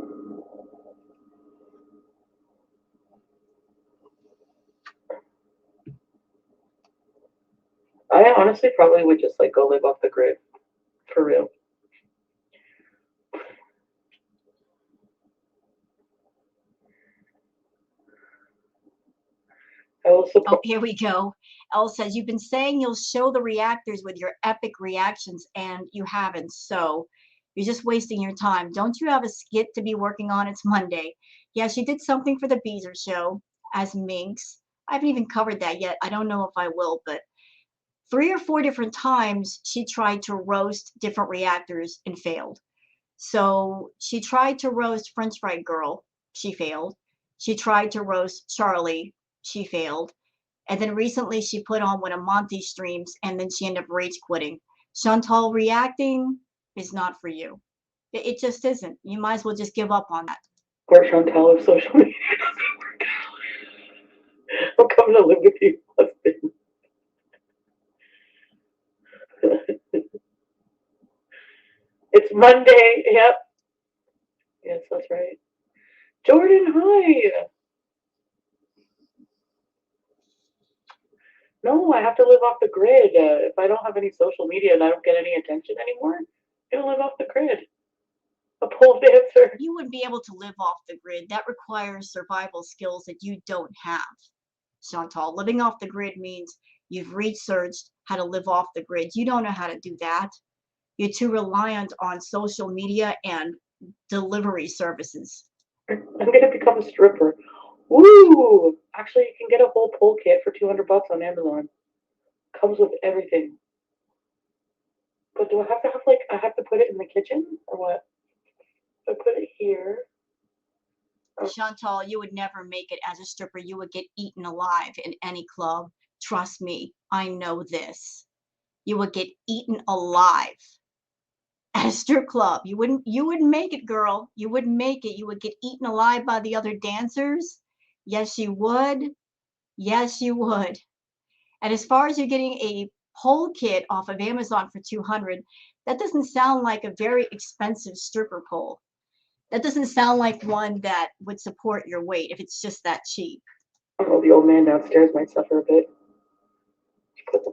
I honestly probably would just like go live off the grid for real. I will Oh, support. here we go. Elle says, you've been saying you'll show the reactors with your epic reactions, and you haven't. So you're just wasting your time. Don't you have a skit to be working on? It's Monday. Yeah, she did something for the Beezer show as Minx. I haven't even covered that yet. I don't know if I will, but 3 or 4 different times she tried to roast different reactors and failed. So she tried to roast French Fry Girl. She failed. She tried to roast Charlie. She failed. And then recently she put on one of Monty's streams and then she ended up rage quitting. Chantal, reacting is not for you. It just isn't. You might as well just give up on that. Where Chantal of social media doesn't work out. I'm coming to live with you, husband. It's Monday. Yep. Yes, that's right. Jordan, hi. No, I have to live off the grid. If I don't have any social media and I don't get any attention anymore, I'm gonna live off the grid. A pole dancer. You would be able to live off the grid. That requires survival skills that you don't have. Chantal, living off the grid means you've researched how to live off the grid. You don't know how to do that. You're too reliant on social media and delivery services. I'm gonna become a stripper. Woo! Actually, you can get a whole pole kit for $200 on Amazon. Comes with everything. But do I have to have like I have to put it in the kitchen or what? I put it here. Oh, Chantal, you would never make it as a stripper. You would get eaten alive in any club. Trust me, I know this. You would get eaten alive at a strip club. You wouldn't make it, girl. You wouldn't make it. You would get eaten alive by the other dancers. Yes, you would. Yes, you would. And as far as you're getting a pole kit off of Amazon for 200, that doesn't sound like a very expensive stripper pole. That doesn't sound like one that would support your weight if it's just that cheap. I don't know. The old man downstairs might suffer a bit.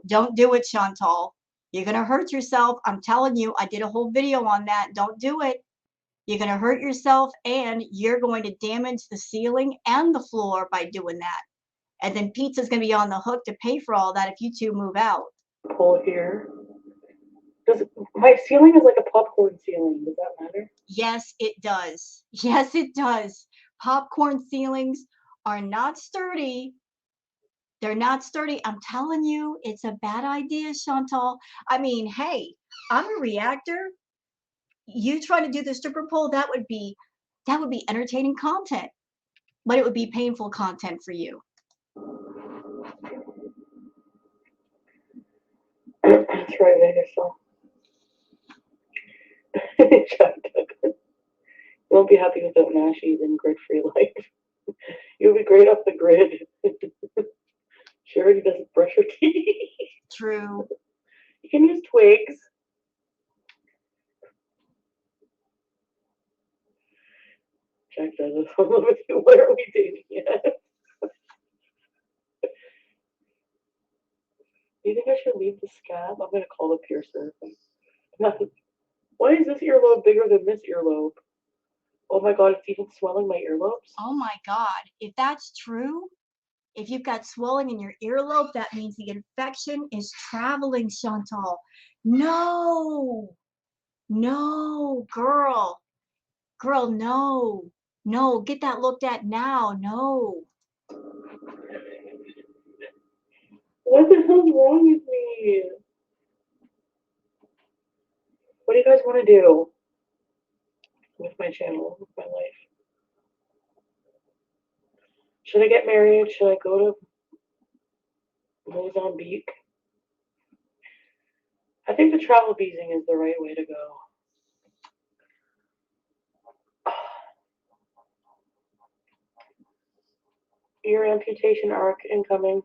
Don't do it, Chantal. You're going to hurt yourself. I'm telling you, I did a whole video on that. Don't do it. You're going to hurt yourself and you're going to damage the ceiling and the floor by doing that. And then pizza's going to be on the hook to pay for all that if you two move out. Pole here. Does my ceiling is like a popcorn ceiling? Does that matter? Yes, it does. Yes, it does. Popcorn ceilings are not sturdy. They're not sturdy. I'm telling you, it's a bad idea, Chantal. I mean, hey, I'm a reactor. You try to do the stripper pole, that would be entertaining content, but it would be painful content for you. That's right, Vegas. So you won't be happy without Nashies and grid-free life. You'll be great off the grid. She already doesn't brush her teeth. True. You can use twigs. Jack does this. I'm with you. What are we dating yet? Do you think I should leave the scab? I'm gonna call the piercer. Why is this earlobe bigger than this earlobe? Oh my god, it's even swelling my earlobes. Oh my God. If that's true, if you've got swelling in your earlobe, that means the infection is traveling, Chantal. No, no, girl, girl, no, no, get that looked at now. No. What the hell's wrong with me? What do you guys want to do with my channel, with my life? Should I get married? Should I go to Mozambique? I think the travel beezing is the right way to go. Your amputation arc incoming.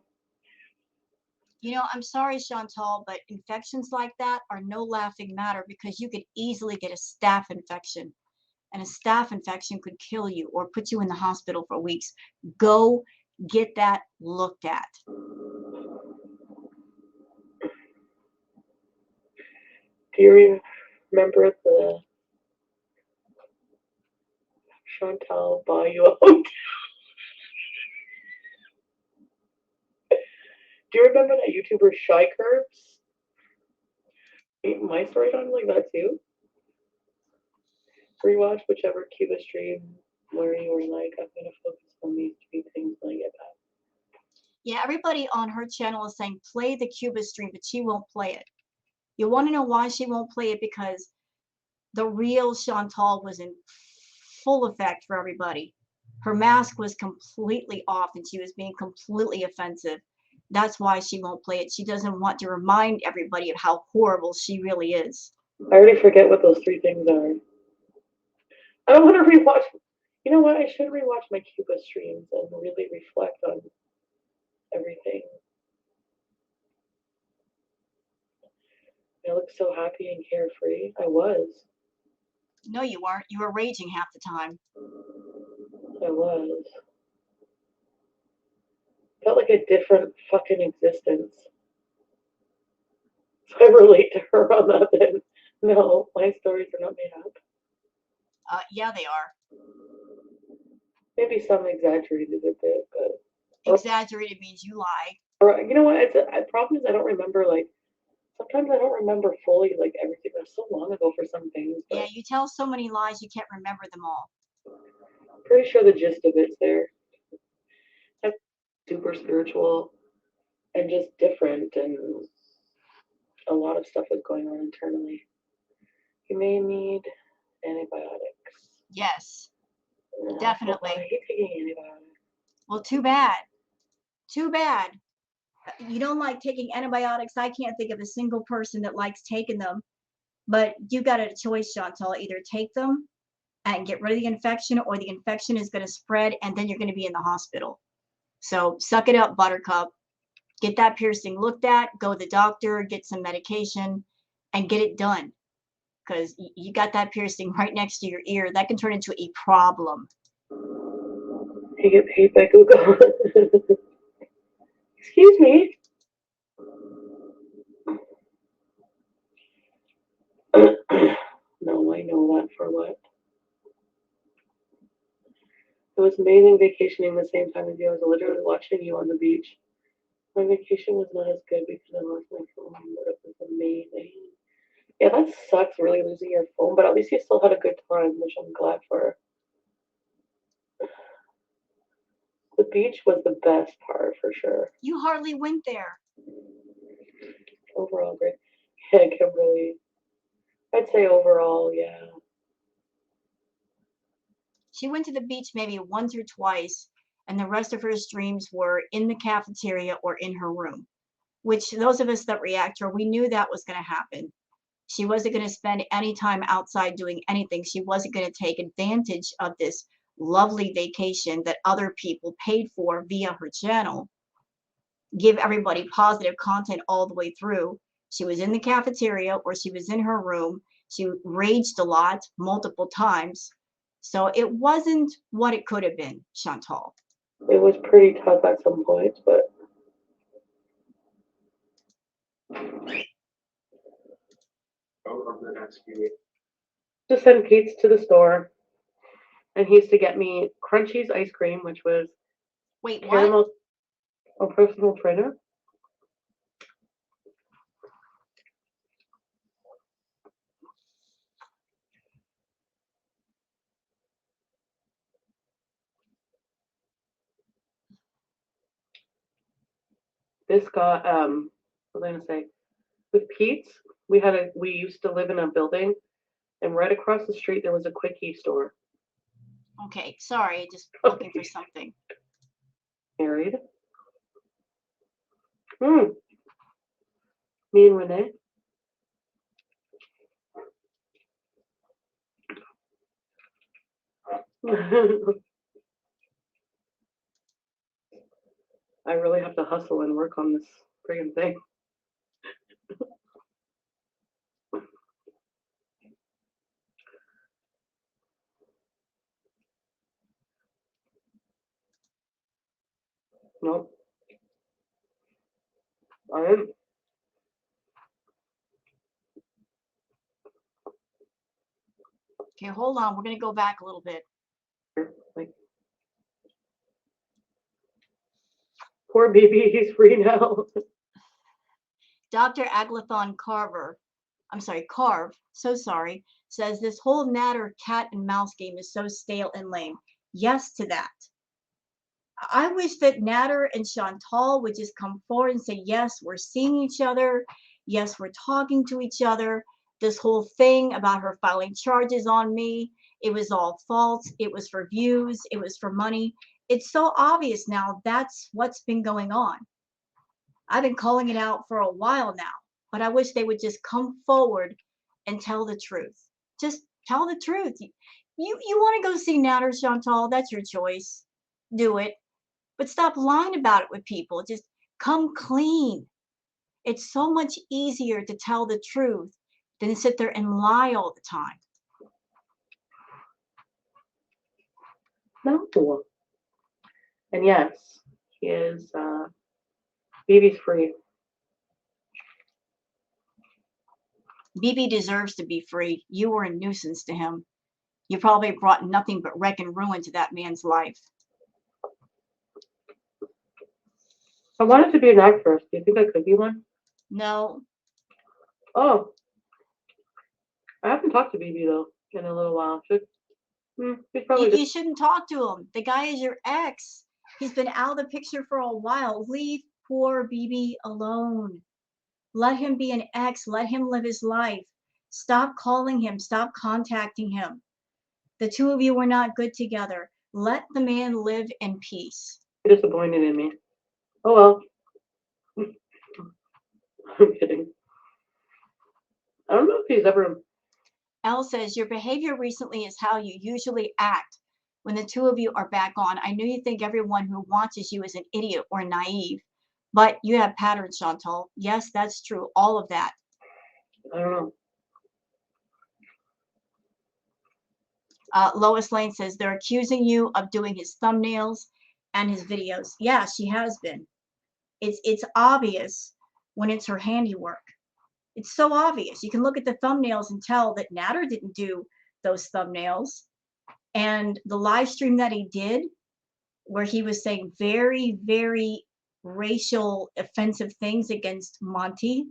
You know, I'm sorry, Chantal, but infections like that are no laughing matter because you could easily get a staph infection, and a staph infection could kill you or put you in the hospital for weeks. Go get that looked at. Do you remember the Chantal buy you a hotel? Do you remember that YouTuber Shy Curves? My story sounds like that too. Rewatch whichever Cuba stream where you were like, I'm gonna focus on these three things when I get back. Yeah, everybody on her channel is saying play the Cuba stream, but she won't play it. You want to know why she won't play it? Because the real Chantal was in full effect for everybody. Her mask was completely off and she was being completely offensive. That's why she won't play it. She doesn't want to remind everybody of how horrible she really is. I already forget what those three things are. I don't want to rewatch. You know what? I should rewatch my Cuba streams and really reflect on everything. I look so happy and carefree. I was. No, you weren't. You were raging half the time. I was. Felt like a different fucking existence. So I relate to her on that then. No, my stories are not made up. Yeah, they are. Maybe some exaggerated a bit, but Exaggerated means you lie. or you know what? The problem is I don't remember like sometimes I don't remember fully like everything. That's so long ago for some things. But Yeah, you tell so many lies you can't remember them all. I'm pretty sure the gist of it's there. I'm super spiritual and just different, and a lot of stuff is going on internally. You may need antibiotics. Yes, I definitely. hate taking antibiotics. Well, too bad. Too bad. You don't like taking antibiotics. I can't think of a single person that likes taking them. But you got a choice, Chantal. Either take them and get rid of the infection, or the infection is going to spread and then you're going to be in the hospital. So suck it up, Buttercup. Get that piercing looked at, go to the doctor, get some medication, and get it done. Because you got that piercing right next to your ear. That can turn into a problem. You get paid by Google. Excuse me. No, I know that for what. It was amazing vacationing the same time as you. I was literally watching you on the beach. My vacation was not as good because I lost my phone, but it was amazing. Yeah, that sucks really losing your phone, but at least you still had a good time, which I'm glad for. The beach was the best part for sure. You hardly went there. Overall, great. Yeah, Kimberly. I'd say overall, yeah. She went to the beach maybe once or twice, and the rest of her streams were in the cafeteria or in her room, which those of us that react to her, we knew that was going to happen. She wasn't going to spend any time outside doing anything. She wasn't going to take advantage of this lovely vacation that other people paid for via her channel, give everybody positive content all the way through. She was in the cafeteria or she was in her room. She raged a lot, multiple times. So it wasn't what it could have been, Chantal. It was pretty tough at some points, but just send Pete's to the store, and he used to get me Crunchies ice cream, which was Wait, what? caramel, a personal trainer. This got what was I gonna say? With Pete's, we used to live in a building, and right across the street there was a quickie store. Okay, sorry, just looking for something. Married. Me and Renee. I really have to hustle and work on this friggin' thing. Nope. I am. Okay, hold on. We're going to go back a little bit. Like, poor baby, he's free now. Dr. Aglathon Carver, Carve, so sorry, says this whole Natter cat and mouse game is so stale and lame. Yes to that. I wish that Natter and Chantal would just come forward and say, yes, we're seeing each other. Yes, we're talking to each other. This whole thing about her filing charges on me, it was all false. It was for views. It was for money. It's so obvious now that's what's been going on. I've been calling it out for a while now, but I wish they would just come forward and tell the truth. Just tell the truth. You want to go see Natter, Chantal? That's your choice. Do it. But stop lying about it with people. Just come clean. It's so much easier to tell the truth than sit there and lie all the time. No. And yes, he is, baby's free. BB deserves to be free. You were a nuisance to him. You probably brought nothing but wreck and ruin to that man's life. I wanted to be an actress. Do you think I could be one? No. Oh. I haven't talked to BB though in a little while. He's probably You shouldn't talk to him. The guy is your ex. He's been out of the picture for a while. Leave poor BB alone. Let him be an ex. Let him live his life. Stop calling him. Stop contacting him. The two of you were not good together. Let the man live in peace. disappointed in me. Oh well. I'm kidding. I don't know if he's ever. Elle says, your behavior recently is how you usually act when the two of you are back on. I know you think everyone who watches you is an idiot or naive, but you have patterns, Chantal. Yes, that's true. All of that. I don't know. Lois Lane says, they're accusing you of doing his thumbnails and his videos. Yeah, she has been. It's obvious when it's her handiwork. It's so obvious. You can look at the thumbnails and tell that Natter didn't do those thumbnails. And the live stream that he did, where he was saying very, very racial, offensive things against Monty,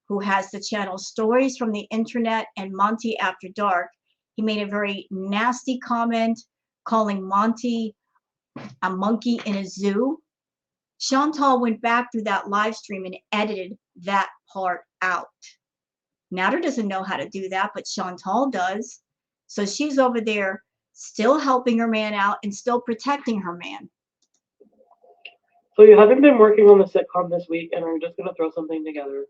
who has the channel Stories from the Internet and Monty After Dark, he made a very nasty comment calling Monty a monkey in a zoo. Chantal went back through that live stream and edited that part out. Natter doesn't know how to do that, but Chantal does. So she's over there still helping her man out and still protecting her man. So you haven't been working on the sitcom this week, and are just gonna throw something together.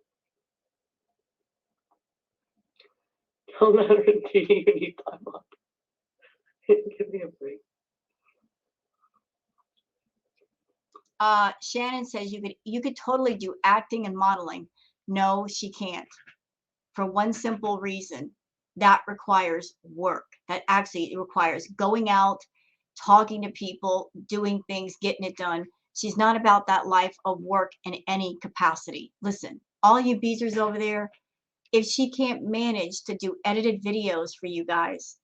Tell Natter and T you need time off. Give me a break. Shannon says you could totally do acting and modeling. No, she can't. For one simple reason. That requires work. That actually requires going out, talking to people, doing things, getting it done. She's not about that life of work in any capacity. Listen, all you beezers over there, if she can't manage to do edited videos for you guys,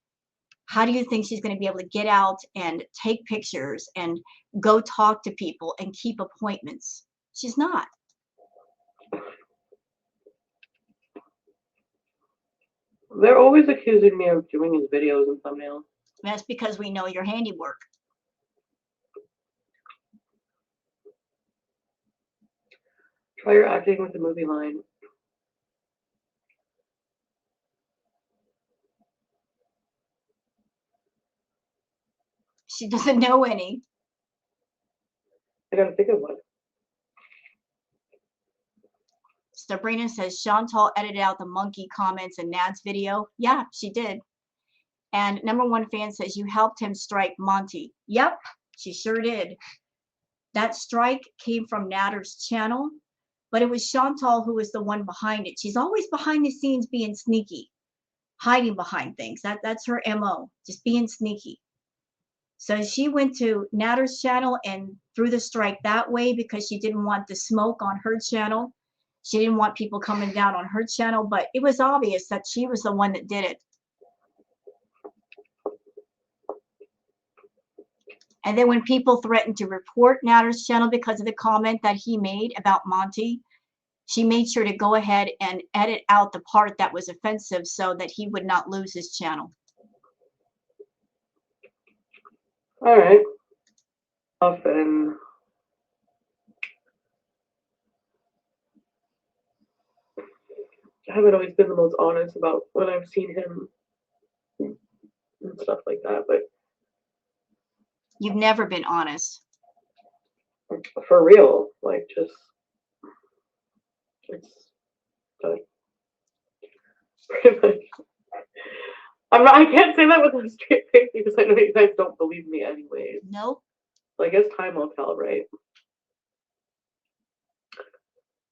how do you think she's going to be able to get out and take pictures and go talk to people and keep appointments? She's not. They're always accusing me of doing his videos and thumbnails. That's because we know your handiwork. Try your acting with the movie line. She doesn't know any. I gotta think of one. Sabrina says Chantal edited out the monkey comments in Nad's video. Yeah, she did. And number one fan says you helped him strike Monty. Yep, she sure did. That strike came from Natter's channel, but it was Chantal who was the one behind it. She's always behind the scenes being sneaky, hiding behind things. That's her MO, just being sneaky. So she went to Natter's channel and threw the strike that way because she didn't want the smoke on her channel. She didn't want people coming down on her channel, but it was obvious that she was the one that did it. And then when people threatened to report Natter's channel because of the comment that he made about Monty, she made sure to go ahead and edit out the part that was offensive so that he would not lose his channel. All right. Often. I haven't always been the most honest about when I've seen him and stuff like that, but You've never been honest. for real, like just it's like pretty much. I can't say that with a straight face because I know you guys don't believe me anyways. Nope. So I guess time will tell, right?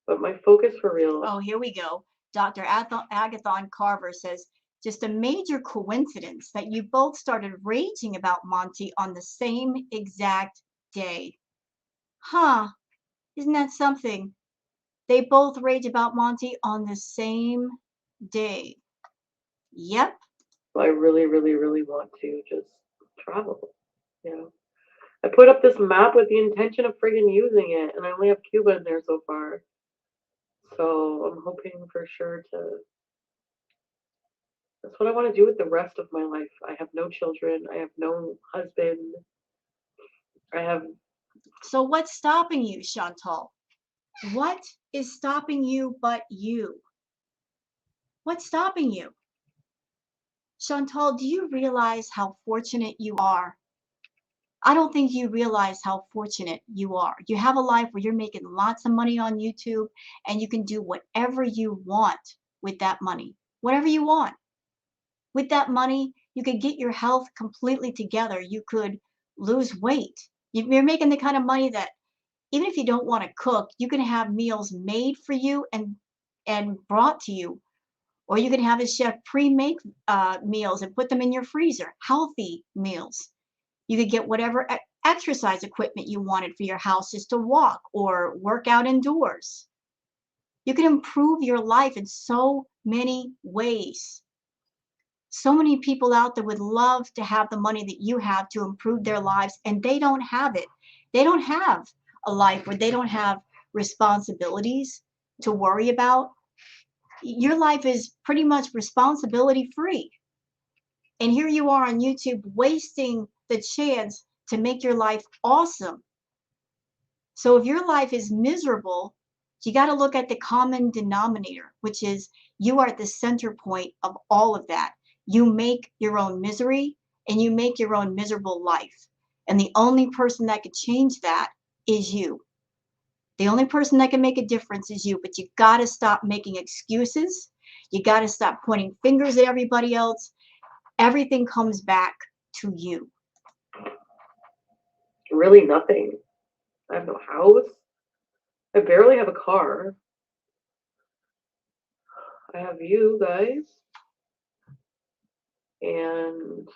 But my focus for real. Oh, here we go. Dr. Agathon Carver says, just a major coincidence that you both started raging about Monty on the same exact day. Huh, isn't that something? They both rage about Monty on the same day. Yep. I really, really, really want to just travel. You know, I put up this map with the intention of friggin' using it, and I only have Cuba in there so far. So I'm hoping for sure to. That's what I want to do with the rest of my life. I have no children. I have no husband. I have. So what's stopping you, Chantal? What is stopping you but you? What's stopping you? Chantal, do you realize how fortunate you are? I don't think you realize how fortunate you are. You have a life where you're making lots of money on YouTube and you can do whatever you want with that money. Whatever you want. With that money, you could get your health completely together. You could lose weight. You're making the kind of money that even if you don't want to cook, you can have meals made for you and brought to you. Or you can have a chef pre-make meals and put them in your freezer, healthy meals. You could get whatever exercise equipment you wanted for your house just to walk or work out indoors. You can improve your life in so many ways. So many people out there would love to have the money that you have to improve their lives, and they don't have it. They don't have a life where they don't have responsibilities to worry about. Your life is pretty much responsibility free. And here you are on YouTube wasting the chance to make your life awesome. So if your life is miserable, you got to look at the common denominator, which is you are at the center point of all of that. You make your own misery and you make your own miserable life. And the only person that could change that is you. The only person that can make a difference is you, but you got to stop making excuses. You got to stop pointing fingers at everybody else. Everything comes back to you. Really nothing. I have no house. I barely have a car. I have you guys. And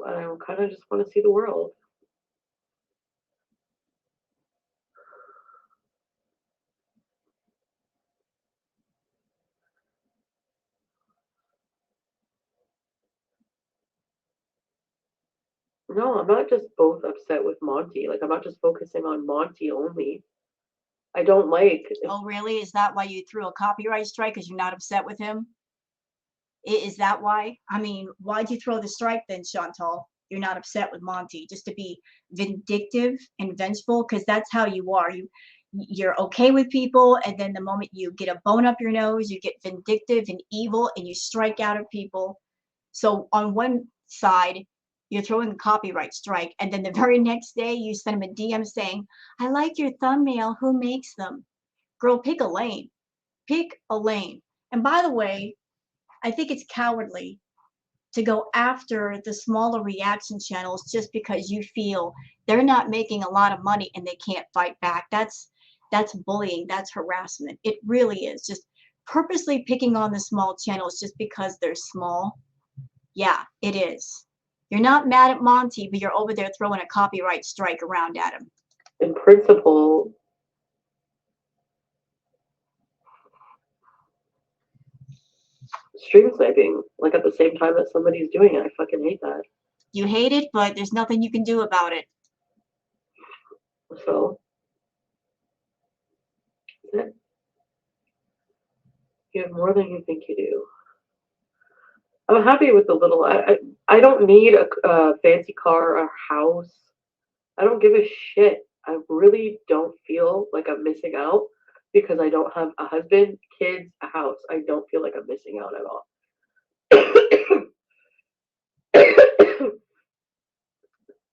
I kind of just want to see the world. No, I'm not just both upset with Monty. Like, I'm not just focusing on Monty only. I don't like. Oh, really? Is that why you threw a copyright strike? Because you're not upset with him? Is that why? I mean, why'd you throw the strike then, Chantal? You're not upset with Monty, just to be vindictive and vengeful, because that's how you are. You're okay with people, and then the moment you get a bone up your nose, you get vindictive and evil, and you strike out at people. So on one side, you're throwing a copyright strike, and then the very next day you send him a DM saying, "I like your thumbnail. Who makes them?" Girl, pick a lane. Pick a lane. And by the way, I think it's cowardly to go after the smaller reaction channels just because you feel they're not making a lot of money and they can't fight back. That's bullying, that's harassment. It really is. Just purposely picking on the small channels just because they're small. Yeah, it is. You're not mad at Monty, but you're over there throwing a copyright strike around at him. In principle, stream sniping, like at the same time that somebody's doing it, I fucking hate that. You hate it, but there's nothing you can do about it. So, you have more than you think you do. I'm happy with the little. I don't need a fancy car or house. I don't give a shit. I really don't feel like I'm missing out because I don't have a husband, kids, a house. I don't feel like I'm missing out at all.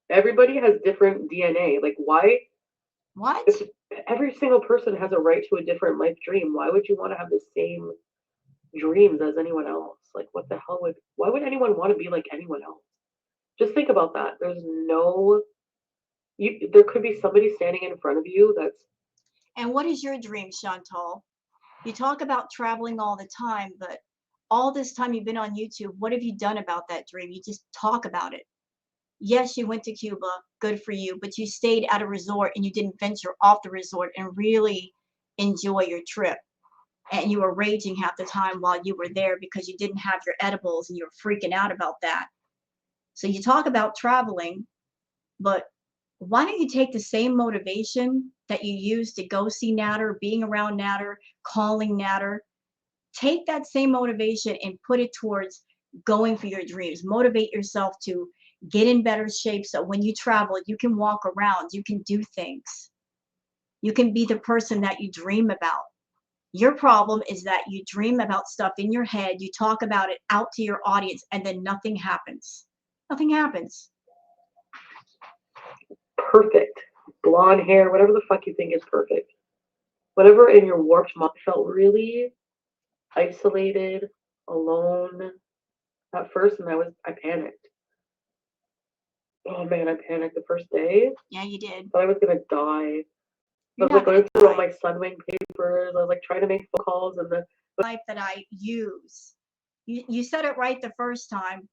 Everybody has different DNA. Like, why? What? If every single person has a right to a different life dream, why would you want to have the same dreams as anyone else? Like, what the hell why would anyone want to be like anyone else? Just think about that. There's no, there could be somebody standing in front of you that's. And what is your dream, Chantal? You talk about traveling all the time, but all this time you've been on YouTube, what have you done about that dream? You just talk about it. Yes, you went to Cuba, good for you, but you stayed at a resort and you didn't venture off the resort and really enjoy your trip. And you were raging half the time while you were there because you didn't have your edibles and you were freaking out about that. So you talk about traveling, but why don't you take the same motivation that you use to go see Natter, being around Natter, calling Natter, take that same motivation and put it towards going for your dreams. Motivate yourself to get in better shape so when you travel, you can walk around, you can do things. You can be the person that you dream about. Your problem is that you dream about stuff in your head, you talk about it out to your audience, and then nothing happens. Nothing happens. Perfect. Blonde hair, whatever the fuck you think is perfect. Whatever in your warped mind felt really isolated, alone at first, and I panicked. Oh man, I panicked the first day. Yeah, you did. Thought I was gonna die. I You're was like not going gonna through all die. my Sunwing papers. I was like trying to make phone calls and the Life that I use. You said it right the first time.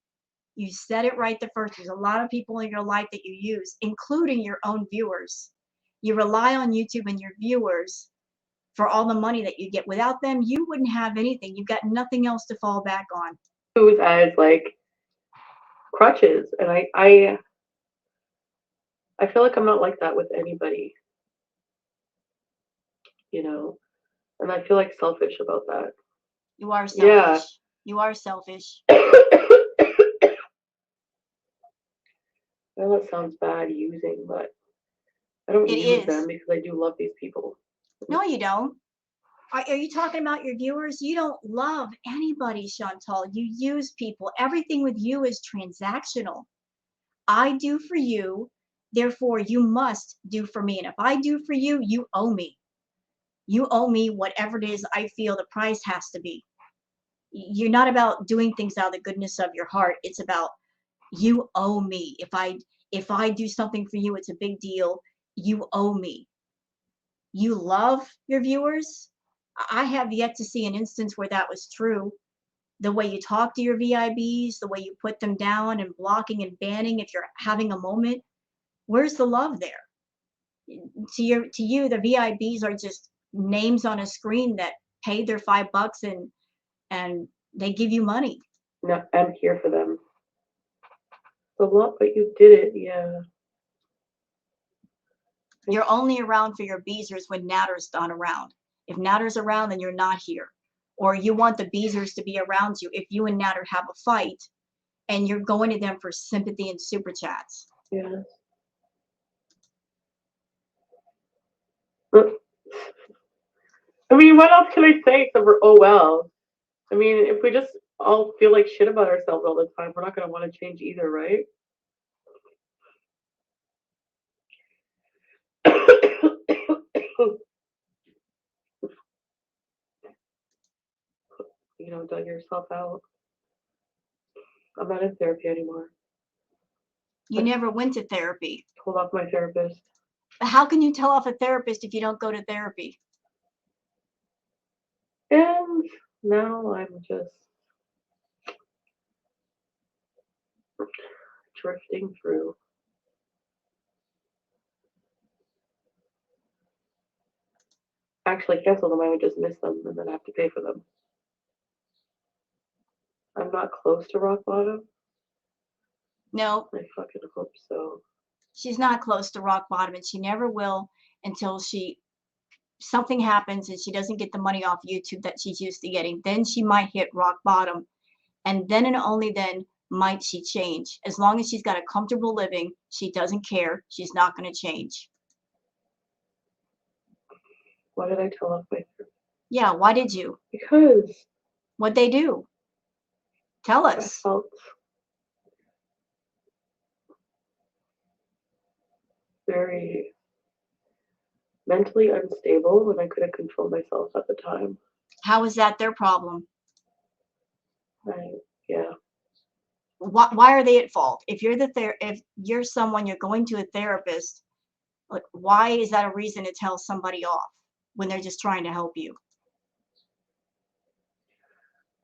You said it right the first. There's a lot of people in your life that you use, including your own viewers. You rely on YouTube and your viewers for all the money that you get. Without them, you wouldn't have anything. You've got nothing else to fall back on. news as like crutches, and I feel like I'm not like that with anybody, you know, and I feel like selfish about that. You are selfish. Yeah. You are selfish. I know that sounds bad using, but I don't It use is. them because I do love these people. No, you don't. Are you talking about your viewers? You don't love anybody, Chantal. You use people. Everything with you is transactional. I do for you, therefore you must do for me. And if I do for you, you owe me. You owe me whatever it is I feel the price has to be. You're not about doing things out of the goodness of your heart. It's about you owe me. If I do something for you, it's a big deal. You owe me. You love your viewers. I have yet to see an instance where that was true. The way you talk to your VIBs, the way you put them down and blocking and banning if you're having a moment. Where's the love there? To you, the VIBs are just names on a screen that paid their $5 and they give you money. No, I'm here for them. A lot, but you did it, yeah. You're only around for your Beezers when Natter's not around. If Natter's around, then you're not here. Or you want the Beezers to be around you if you and Natter have a fight and you're going to them for sympathy and super chats. Yeah. I mean, what else can I say except for oh well? I mean, if we just all feel like shit about ourselves all the time, we're not gonna want to change either, right? Dug yourself out. I'm not in therapy anymore. You never went to therapy. Told off my therapist. How can you tell off a therapist if you don't go to therapy? And now I'm just drifting through. Actually cancel them, I would just miss them and then have to pay for them. I'm not close to rock bottom. No, I fucking hope so. she's not close to rock bottom, and she never will until something happens and she doesn't get the money off YouTube that she's used to getting. Then she might hit rock bottom, and then and only then might she change. As long as she's got a comfortable living, she doesn't care. She's not going to change. Why did I tell off my therapist? Yeah, why did you? Because What'd they do? Tell I us. felt very mentally unstable and I couldn't control myself at the time. How is that their problem? Yeah. Why are they at fault? If you're someone, you're going to a therapist, like, why is that a reason to tell somebody off when they're just trying to help you?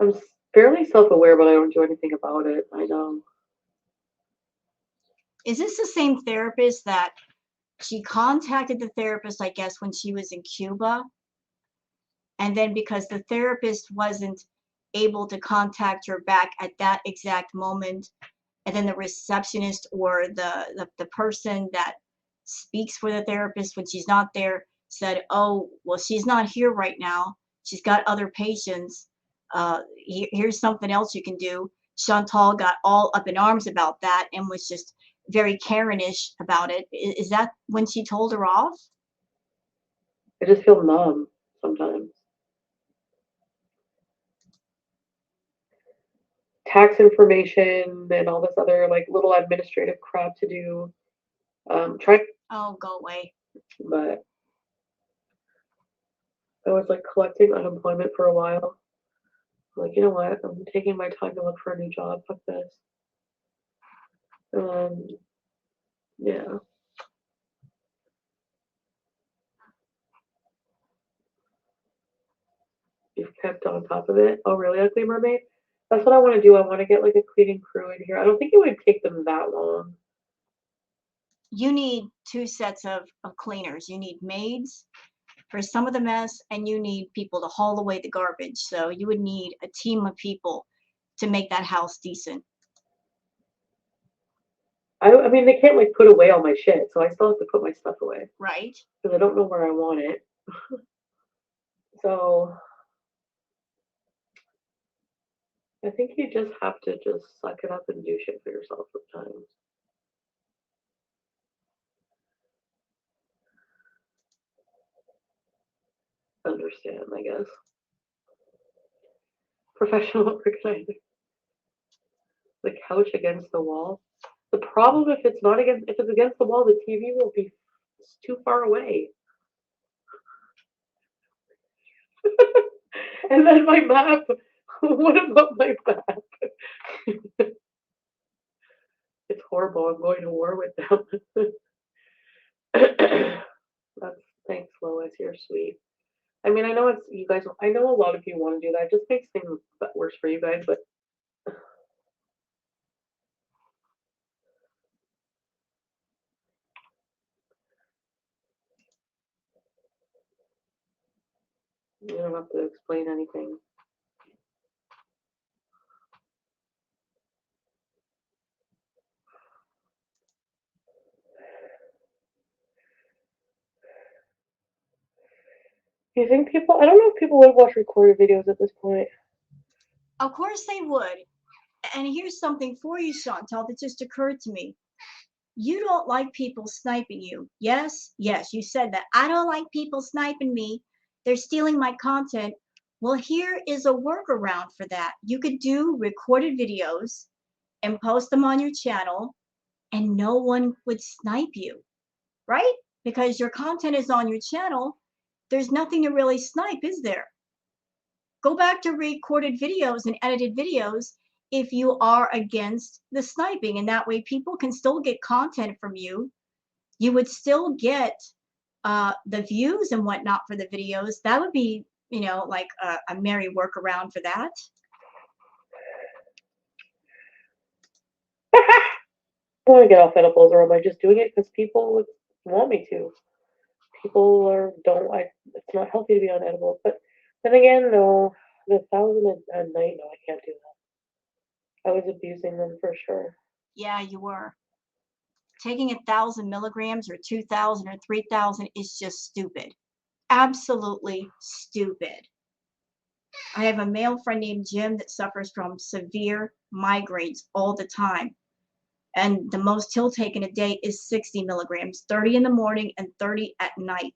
I'm fairly self-aware, but I don't do anything about it. I know. Is this the same therapist that she contacted the therapist, I guess, when she was in Cuba? And then because the therapist wasn't able to contact her back at that exact moment, and then the receptionist or the person that speaks for the therapist when she's not there said, oh, well, she's not here right now, she's got other patients, here's something else you can do. Chantal got all up in arms about that and was just very Karenish about it. Is that when she told her off? I just feel numb sometimes. Tax information and all this other like little administrative crap to do. Try, Oh, go away. but I was like collecting unemployment for a while. Like, you know what? I'm taking my time to look for a new job. Fuck this. Yeah. You've kept on top of it. Oh, really, Ugly Mermaid? That's what I want to do. I want to get like a cleaning crew in here. I don't think it would take them that long. You need two sets of cleaners. You need maids for some of the mess, and you need people to haul away the garbage. So you would need a team of people to make that house decent. I mean, they can't like put away all my shit, so I still have to put my stuff away Right? because I don't know where I want it. So I think you just have to just suck it up and do shit for yourself sometimes. Understand, I guess. Professional organizer. The couch against the wall. The problem if it's against the wall, the TV will be too far away. And then my map. What about my map? It's horrible. I'm going to war with them. That's thanks, Lois. You're sweet. I mean, I know it's you guys. I know a lot of you want to do that. It just makes things worse for you guys. But you don't have to explain anything. Do you think people? I don't know if people would watch recorded videos at this point. Of course they would. And here's something for you, Chantal, that just occurred to me. You don't like people sniping you. Yes, yes, you said that. I don't like people sniping me. They're stealing my content. Well, here is a workaround for that. You could do recorded videos and post them on your channel, and no one would snipe you, right? Because your content is on your channel. There's nothing to really snipe, is there? Go back to recorded videos and edited videos. if you are against the sniping, and that way people can still get content from you. You would still get the views and whatnot for the videos. That would be, you know, like a merry workaround for that. I want to get off edibles, or am I just doing it because people want me to? People are don't like. It's not healthy to be on edibles, but then again, no, the 1,000 a night, no, I can't do that. I was abusing them for sure. Yeah, you were. Taking 1,000 milligrams or 2,000 or 3,000 is just stupid. Absolutely stupid. I have a male friend named Jim that suffers from severe migraines all the time. And the most he'll take in a day is 60 milligrams, 30 in the morning and 30 at night.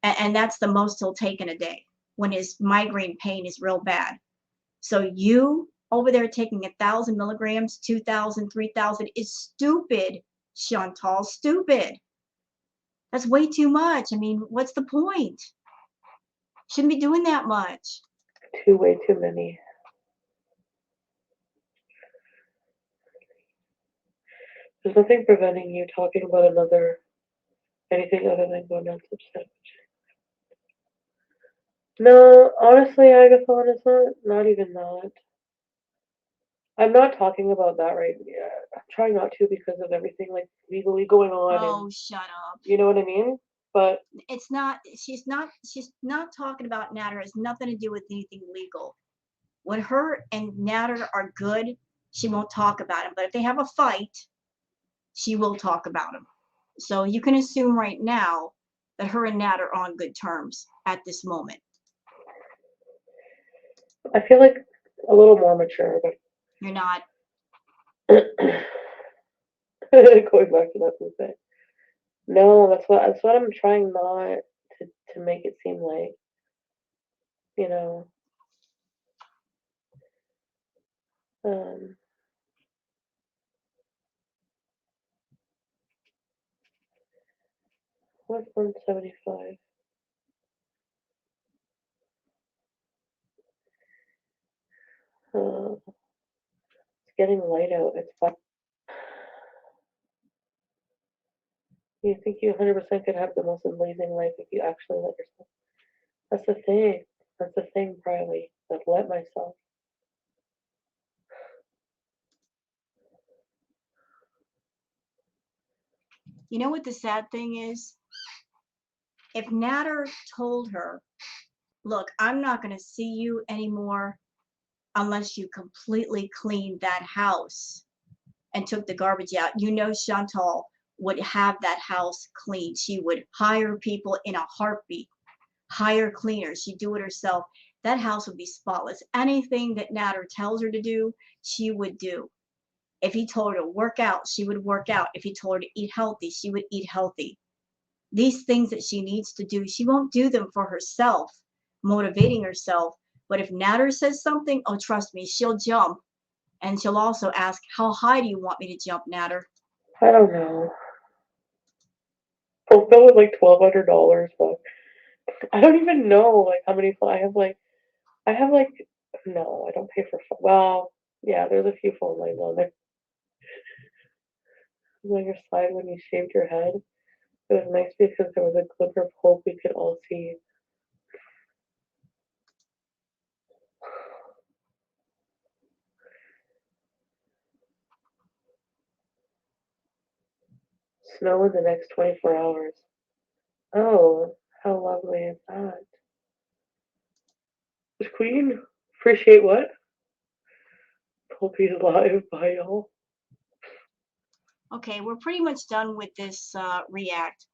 And that's the most he'll take in a day when his migraine pain is real bad. So you over there taking 1,000 milligrams, 2,000, 3,000 is stupid, Chantal, stupid. That's way too much. I mean, what's the point? Shouldn't be doing that much. Way too many. There's nothing preventing you talking about anything other than going on substance. No, honestly, Agathon, it's not even that. I'm not talking about that right now. I'm trying not to because of everything like legally going on, Oh, and shut up. you know what I mean? But It's not, she's not talking about Natter. It has nothing to do with anything legal. When her and Natter are good, she won't talk about him. But if they have a fight, she will talk about him. So you can assume right now that her and Natter are on good terms at this moment. I feel like a little more mature, but You're not. going back to that thing. No, that's what I'm trying not to make it seem like, you know. Um, what's 175? It's getting light out. It's fun. You think you 100% could have the most amazing life if you actually let yourself. That's the thing. That's the thing, Riley. I've let myself. You know what the sad thing is? If Natter told her, look, I'm not going to see you anymore unless you completely cleaned that house and took the garbage out, you know Chantal would have that house cleaned. She would hire people in a heartbeat, hire cleaners. She'd do it herself. That house would be spotless. Anything that Natter tells her to do, she would do. If he told her to work out, she would work out. If he told her to eat healthy, she would eat healthy. These things that she needs to do, she won't do them for herself, motivating herself. But if Natter says something, oh, trust me, she'll jump. And she'll also ask, how high do you want me to jump, Natter? I don't know. Fulfill was like $1,200, but I don't even know like how many. I have like no, I don't pay for. Well, yeah, there's a few phone lines on there. On your side when you shaved your head, it was nice because there was a glimmer of hope we could all see. Snow in the next 24 hours. Oh, how lovely is that? Queen, appreciate what? Poppy's live by y'all. Okay, we're pretty much done with this react.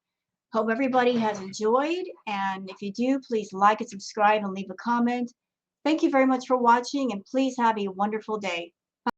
Hope everybody has enjoyed, and if you do, please like and subscribe and leave a comment. Thank you very much for watching, and please have a wonderful day.